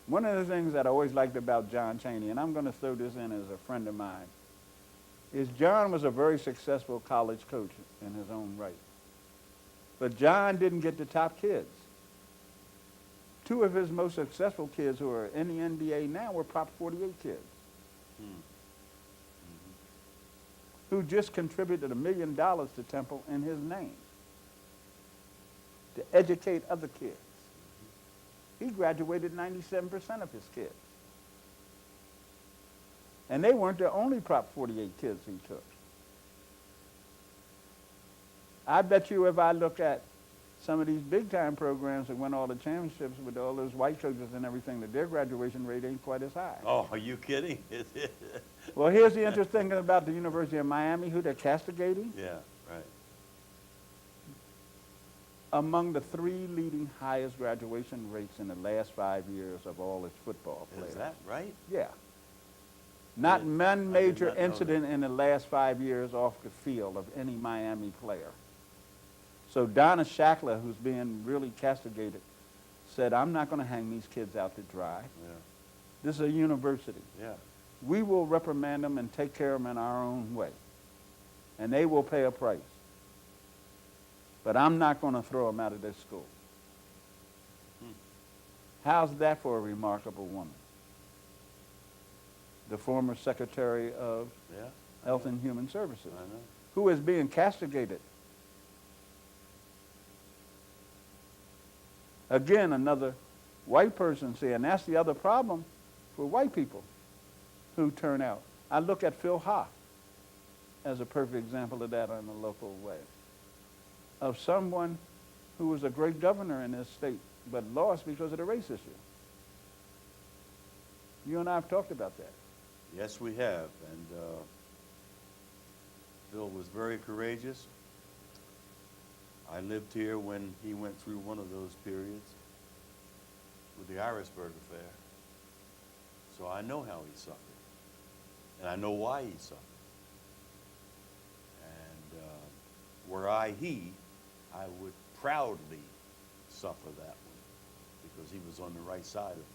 One of the things that I always liked about John Chaney, and I'm going to throw this in as a friend of mine, is John was a very successful college coach in his own right. But John didn't get the top kids. Two of his most successful kids who are in the NBA now were Prop 48 kids who just contributed $1 million to Temple in his name to educate other kids. He graduated 97% of his kids. And they weren't the only Prop 48 kids he took. I bet you if I look at some of these big-time programs that win all the championships with all those white coaches and everything, that their graduation rate ain't quite as high. oh, are you kidding? Well, here's the interesting thing about the University of Miami, who they're castigating. Yeah, right. Among the three leading highest graduation rates in the last 5 years of all its football players. Is that right? Yeah. Not did- one I did major not know incident in the last 5 years off the field of any Miami player. So Donna Shackler, who's being really castigated, said, I'm not going to hang these kids out to dry. Yeah, This is a university. yeah. We will reprimand them and take care of them in our own way. And they will pay a price. But I'm not going to throw them out of this school. How's that for a remarkable woman? The former Secretary of Yeah, Health and Human Services, I know. who is being castigated. Again, another white person saying that's the other problem for white people who turn out. I look at Phil Hoff as a perfect example of that in a local way, of someone who was a great governor in this state but lost because of the race issue. You and I have talked about that. Yes, we have. And Bill was very courageous. I lived here when he went through one of those periods with the Irisburg affair. So I know how he suffered. And I know why he suffered. And were I he, I would proudly suffer that one because he was on the right side of things.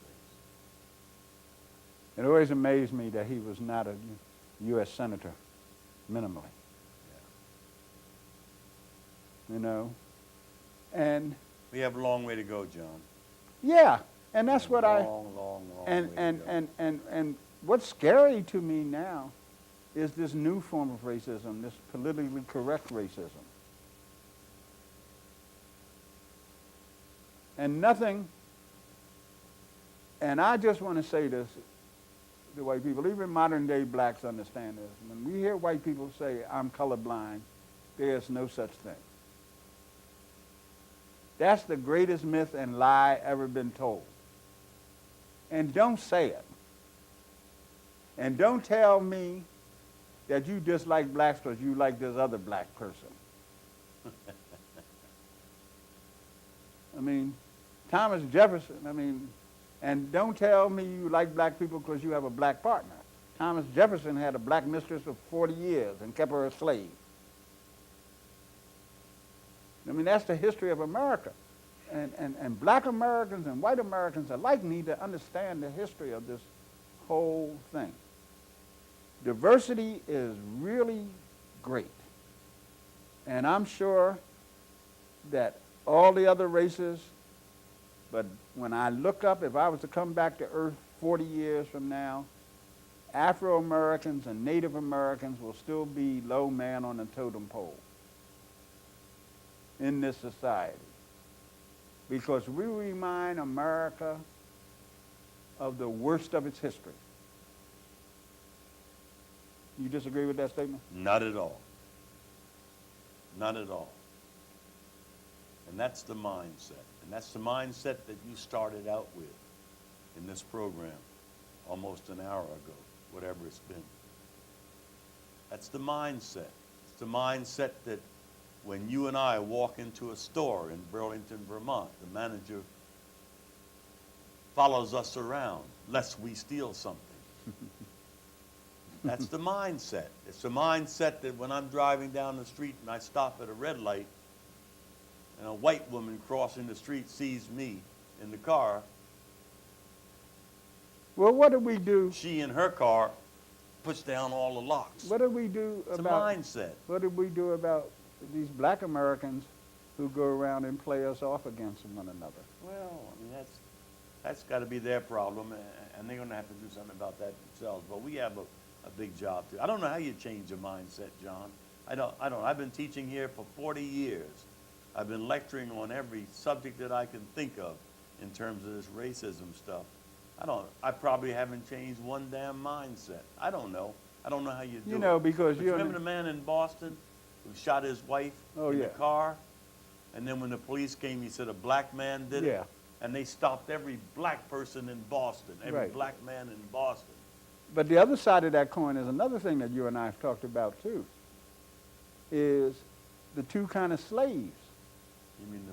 It always amazed me that he was not a U.S. Senator, minimally. You know, and We have a long way to go, John. yeah, and that's what long, long, long way to go. and what's scary to me now is this new form of racism, this politically correct racism. And nothing, and I just want to say this to white people, even modern day blacks understand this. When we hear white people say, I'm colorblind, there's no such thing. That's the greatest myth and lie ever been told. And don't say it. And don't tell me that you dislike blacks because you like this other black person. I mean, Thomas Jefferson, and don't tell me you like black people because you have a black partner. Thomas Jefferson had a black mistress for 40 years and kept her a slave. That's the history of America. And black Americans and white Americans alike need to understand the history of this whole thing. Diversity is really great. And I'm sure that all the other races, but when I look up, if I was to come back to Earth 40 years from now, Afro-Americans and Native Americans will still be low man on the totem pole in this society. Because we remind America of the worst of its history. You disagree with that statement? Not at all. Not at all. And that's the mindset. And that's the mindset that you started out with in this program almost an hour ago, whatever it's been. That's the mindset. It's the mindset that when you and I walk into a store in Burlington, Vermont, the manager follows us around lest we steal something. That's the mindset. It's the mindset that when I'm driving down the street and I stop at a red light and a white woman crossing the street sees me in the car, well, what do we do? she in her car puts down all the locks. What do we do It's about a mindset. What do we do about these black Americans who go around and play us off against one another? Well, that's got to be their problem, and they're going to have to do something about that themselves. But we have a big job too. I don't know how you change a mindset, John. I don't. I've been teaching here for 40 years. I've been lecturing on every subject that I can think of in terms of this racism stuff. I probably haven't changed one damn mindset. I don't know. I don't know how you do it. Because But you remember the man in Boston who shot his wife in the car? And then when the police came, he said a black man did it? Yeah. And they stopped every black person in Boston, every black man in Boston. But the other side of that coin is another thing that you and I have talked about too, is the two kind of slaves. You mean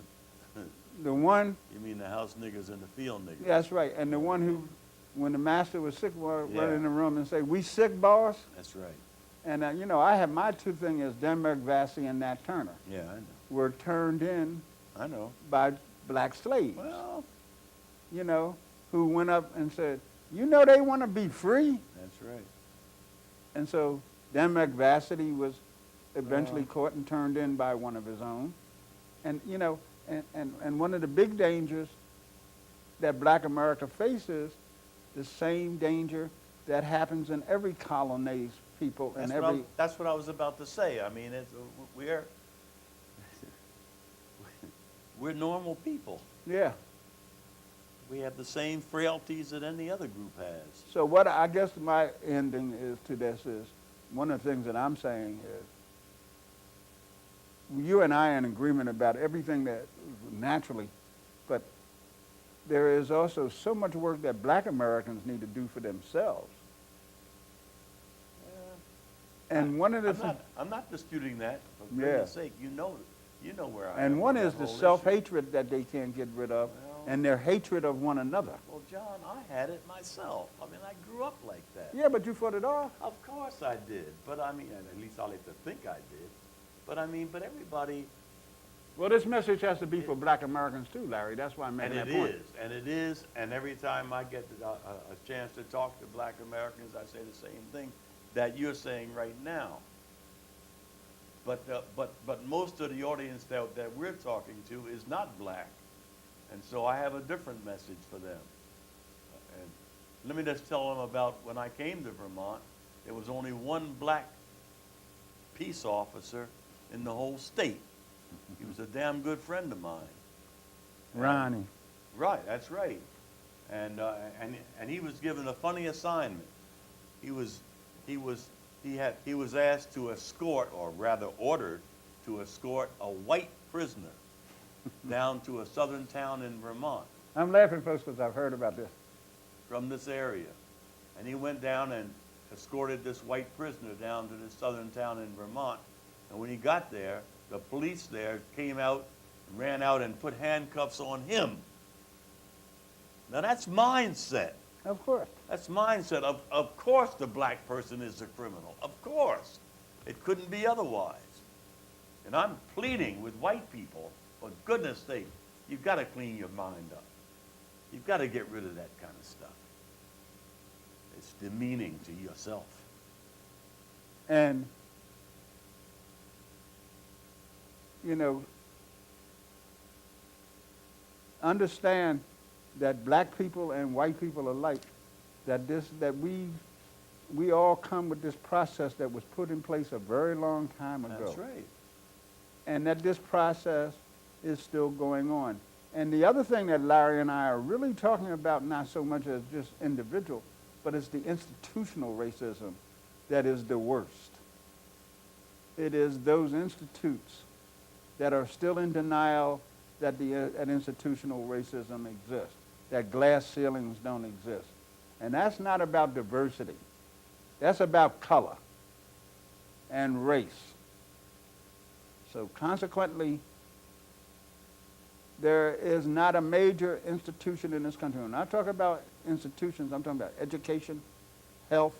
The one... You mean the house niggas and the field niggas? That's right. And the one who, when the master was sick, would run in the room and say, "We sick, boss?" That's right. And, I have my two things is Denmark Vesey and Nat Turner. Yeah, I know. Were turned in I know. by black slaves. Well, Who went up and said, they want to be free. that's right. And so Denmark Vesey was eventually caught and turned in by one of his own. And, and one of the big dangers that black America faces, the same danger that happens in every colonized people and every... That's what I was about to say. I mean, we're normal people. Yeah. We have the same frailties that any other group has. So what I guess my ending is to this is, one of the things that I'm saying is, you and I are in agreement about everything that naturally, but there is also so much work that black Americans need to do for themselves. And one of the I'm not disputing that. For goodness sake, you know where I am. And one with is that the whole issue. self-hatred that they can't get rid of, Well, and their hatred of one another. Well, John, I had it myself. I mean, I grew up like that. Yeah, but you fought it off. Of course I did. But I mean, at least I like to think I did. But I mean, but everybody... Well, this message has to be for black Americans too, Larry. That's why I'm making that point. And it is, and every time I get a chance to talk to black Americans, I say the same thing that you're saying right now. But most of the audience that we're talking to is not black. And so I have a different message for them. And let me just tell them about when I came to Vermont, there was only one black peace officer in the whole state. He was a damn good friend of mine. Ronnie. Right, that's right. And he was given a funny assignment. He was asked to escort, or rather ordered to escort, a white prisoner down to a southern town in Vermont I'm laughing, folks, because I've heard about this. from this area. And he went down and escorted this white prisoner down to this southern town in Vermont. And when he got there, the police there came out, ran out and put handcuffs on him. Now that's mindset. Of course. That's mindset. Of course the black person is a criminal. Of course. It couldn't be otherwise. And I'm pleading with white people, for goodness sake, you've got to clean your mind up. You've got to get rid of that kind of stuff. It's demeaning to yourself. And, you know, understand that black people and white people alike, that we all come with this process that was put in place a very long time ago. That's right. And that this process is still going on. And the other thing that Larry and I are really talking about, not so much as just individual, but it's the institutional racism that is the worst. It is those institutes that are still in denial that that institutional racism exists, that glass ceilings don't exist. And that's not about diversity. That's about color and race. So consequently, there is not a major institution in this country. When I talk about institutions, I'm talking about education, health,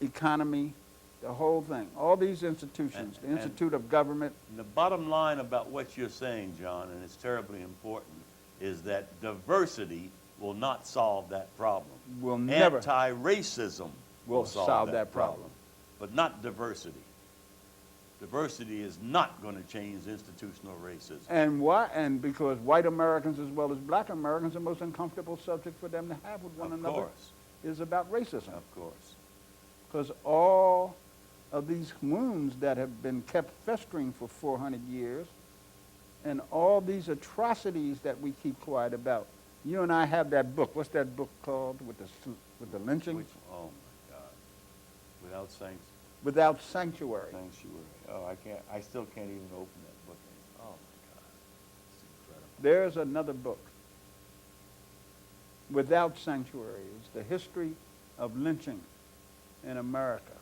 economy, the whole thing. All these institutions, the Institute of Government. The bottom line about what you're saying, John, and it's terribly important, is that diversity will not solve that problem. Will never. Anti-racism will solve that problem. But not diversity. Diversity is not going to change institutional racism. And why? And because white Americans as well as black Americans, the most uncomfortable subject for them to have with one another is about racism. Of course. Because all of these wounds that have been kept festering for 400 years and all these atrocities that we keep quiet about. You and I have that book. What's that book called with the lynching? Oh my God. Without Without Sanctuary. sanctuary. Oh, I still can't even open that book anymore. Oh my God. It's incredible. There's another book. Without Sanctuary. It's the history of lynching in America.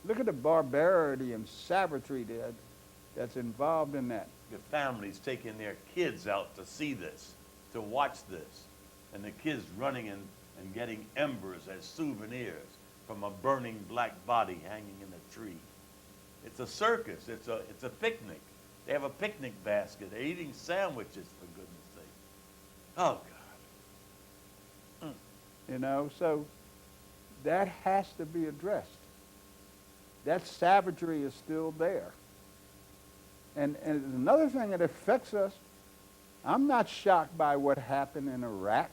Look at the barbarity and savagery that's involved in that. The families taking their kids out to see this, to watch this, and the kids running and getting embers as souvenirs from a burning black body hanging in a tree. It's a circus. It's a picnic. They have a picnic basket. They're eating sandwiches, for goodness sake. Oh, God. You know, so that has to be addressed. That savagery is still there. And another thing that affects us, I'm not shocked by what happened in Iraq.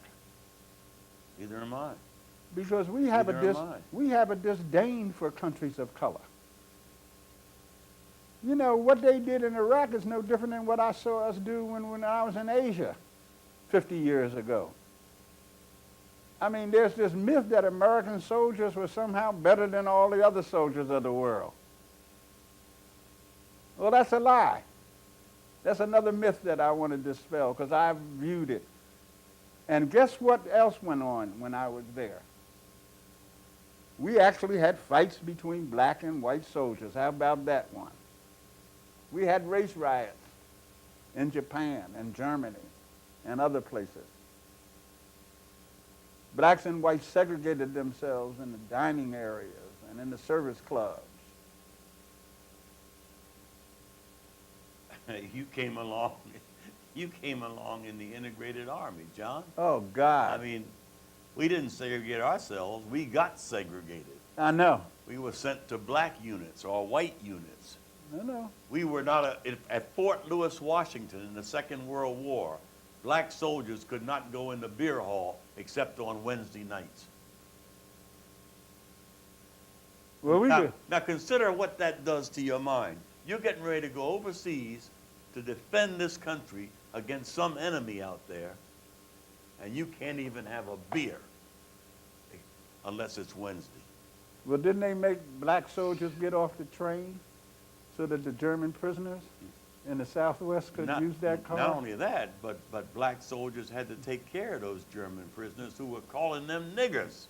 Neither am I. Because we have a disdain for countries of color. You know, what they did in Iraq is no different than what I saw us do when I was in Asia 50 years ago. I mean, there's this myth that American soldiers were somehow better than all the other soldiers of the world. Well, that's a lie. That's another myth that I want to dispel because I've viewed it. And guess what else went on when I was there? We actually had fights between black and white soldiers. How about that one? We had race riots in Japan and Germany and other places. Blacks and whites segregated themselves in the dining areas and in the service clubs. You came along in the integrated army, John. Oh, God. I mean, we didn't segregate ourselves. We got segregated. I know. We were sent to black units or white units. I know. We were not at Fort Lewis, Washington in the Second World War. Black soldiers could not go in the beer hall except on Wednesday nights. Well, we now, do. now consider what that does to your mind. You're getting ready to go overseas to defend this country against some enemy out there, and you can't even have a beer unless it's Wednesday. Well, didn't they make black soldiers get off the train so that the German prisoners in the Southwest could use that car? Not only that, but black soldiers had to take care of those German prisoners who were calling them niggers.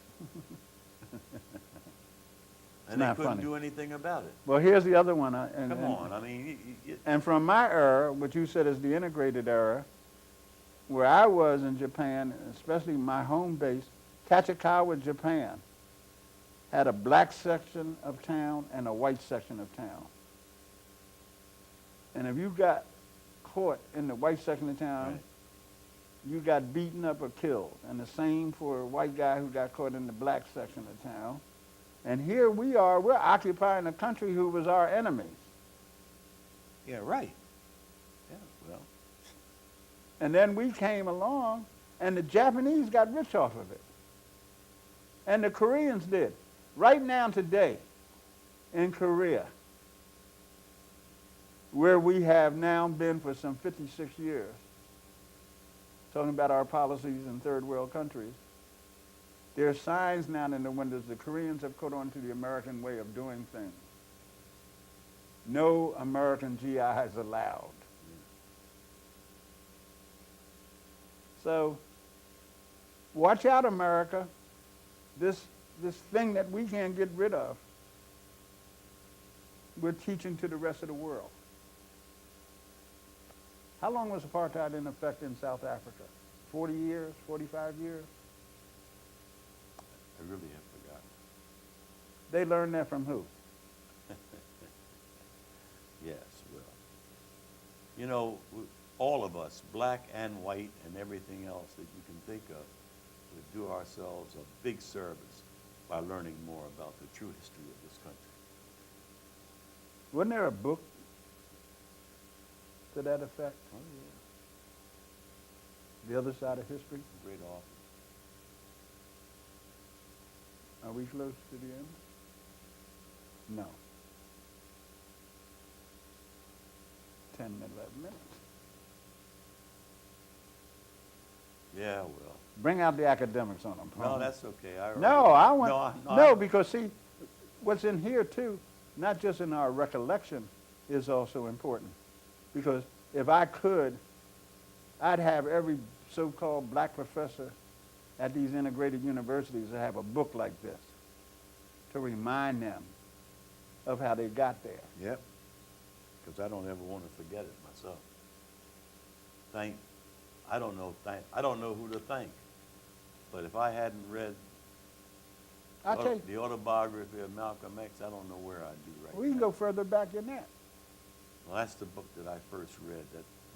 And they not couldn't funny. do anything about it. Well, here's the other one. Come on, I mean, And from my era, what you said is the integrated era, where I was in Japan, especially my home base, Kachikawa, Japan, had a black section of town and a white section of town. And if you got caught in the white section of town, right. you got beaten up or killed. And the same for a white guy who got caught in the black section of town. And here we are, we're occupying a country who was our enemies. Yeah, right. Yeah, well. And then we came along, and the Japanese got rich off of it. And the Koreans did. Right now today, in Korea, where we have now been for some 56 years, talking about our policies in third world countries, there are signs now in the windows. The Koreans have caught on to the American way of doing things. No American GIs allowed. So, watch out, America. This thing that we can't get rid of, we're teaching to the rest of the world. How long was apartheid in effect in South Africa? 40 years, 45 years? I really have forgotten. They learned that from who? Yes, well. You know, all of us, black and white and everything else that you can think of, would do ourselves a big service by learning more about the true history of this country. Wasn't there a book to that effect? Oh, yeah. The Other Side of History? Great author. Are we close to the end? No. 10, 11 minutes. Yeah, well. Bring out the academics on them. No, that's okay. No, I want. No, because see, what's in here too, not just in our recollection, is also important. Because if I could, I'd have every so-called black professor at these integrated universities to have a book like this to remind them of how they got there. Yep. Because I don't ever want to forget it myself. I don't know who to thank. But if I hadn't read the autobiography of Malcolm X, I don't know where I'd be right We can now. go further back than that. Well, that's the book that I first read.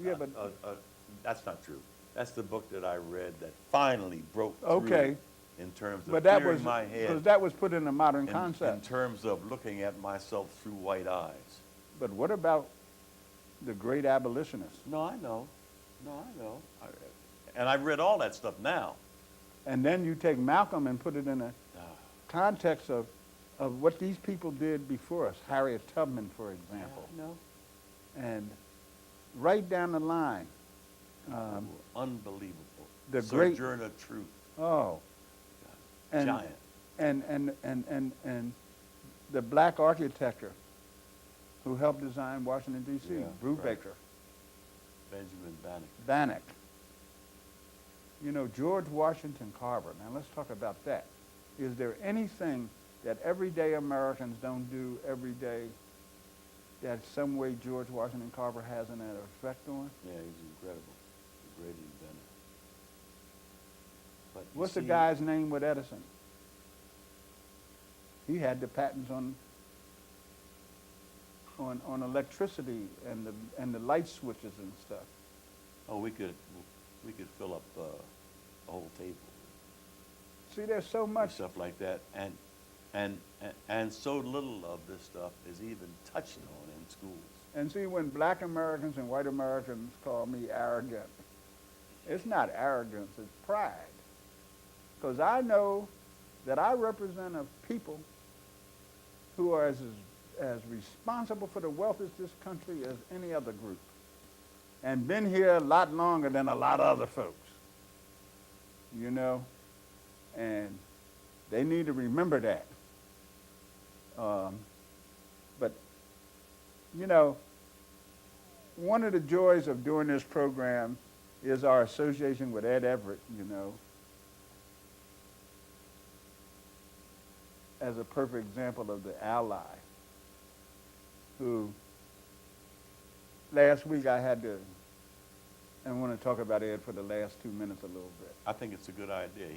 Yeah, but That's not true. That's the book that I read that finally broke through okay, in terms of but that clearing was my head because that was put in a modern in concept. terms of looking at myself through white eyes. But what about the great abolitionists? No, I know. And I've read all that stuff now. And then you take Malcolm and put it in a context of what these people did before us. Harriet Tubman, for example. No. And right down the line, Unbelievable. the great- Sojourner Truth. oh, and, Giant. and the black architecture who helped design Washington, D.C., Yeah, Brubaker, right. Benjamin Banneker. Bannock. You know, George Washington Carver. Now let's talk about that. Is there anything that everyday Americans don't do every day that some way George Washington Carver has an effect on? Yeah, he's incredible. The great inventor. But you What's the see, guy's name with Edison? He had the patents on electricity and the light switches and stuff. Oh, we could fill up a whole table. See, there's so with much. stuff like that, and so little of this stuff is even touched on in schools. And see, when black Americans and white Americans call me arrogant, it's not arrogance, it's pride. Because I know that I represent a people who are as responsible for the wealth of this country as any other group, and been here a lot longer than a lot of other folks, you know, and they need to remember that. But, you know, one of the joys of doing this program is our association with Ed Everett, you know, as a perfect example of the ally who last week I had to, and I want to talk about Ed for the last 2 minutes a little bit. I think it's a good idea.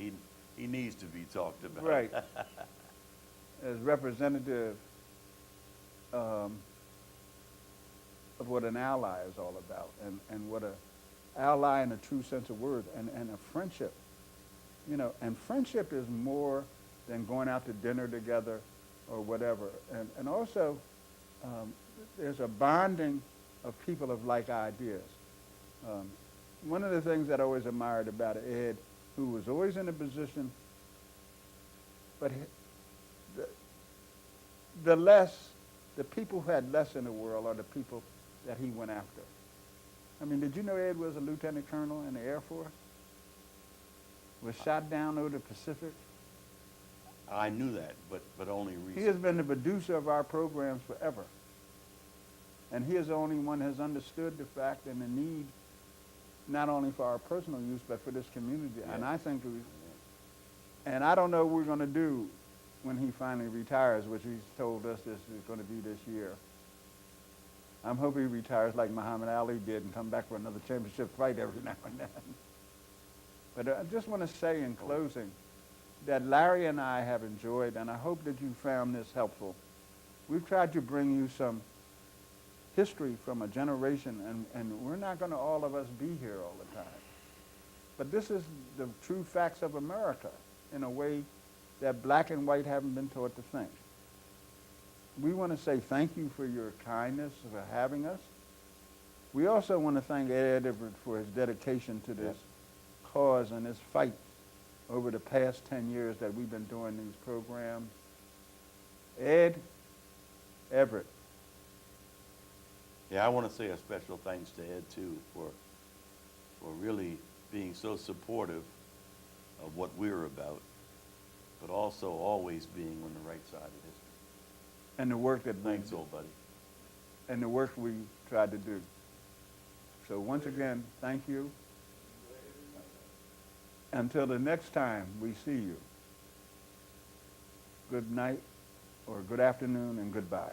He needs to be talked about. Right. As representative of what an ally is all about, and what a ally in a true sense of words, and a friendship. You know, and friendship is more than going out to dinner together or whatever. And also, there's a bonding of people of like ideas. One of the things that I always admired about Ed, who was always in a position, but the people who had less in the world are the people that he went after. I mean, did you know Ed was a lieutenant colonel in the Air Force? Was shot down over the Pacific? I knew that, but only recently. He has been the producer of our programs forever. And he is the only one who has understood the fact and the need, not only for our personal use, but for this community. Yeah. And I think, and I don't know what we're going to do when he finally retires, which he's told us this is going to be this year. I'm hoping he retires like Muhammad Ali did and come back for another championship fight every now and then. But I just want to say in closing that Larry and I have enjoyed, and I hope that you found this helpful. We've tried to bring you some history from a generation, and we're not going to all of us be here all the time. But this is the true facts of America in a way that black and white haven't been taught to think. We want to say thank you for your kindness, for having us. We also want to thank Ed Everett for his dedication to this cause and this fight over the past 10 years that we've been doing these programs. Ed Everett. Yeah, I want to say a special thanks to Ed, too, for really being so supportive of what we're about, but also always being on the right side of history. And the work that Thanks, old buddy. and the work we tried to do. So once again, thank you. Until the next time we see you, good night or good afternoon and goodbye.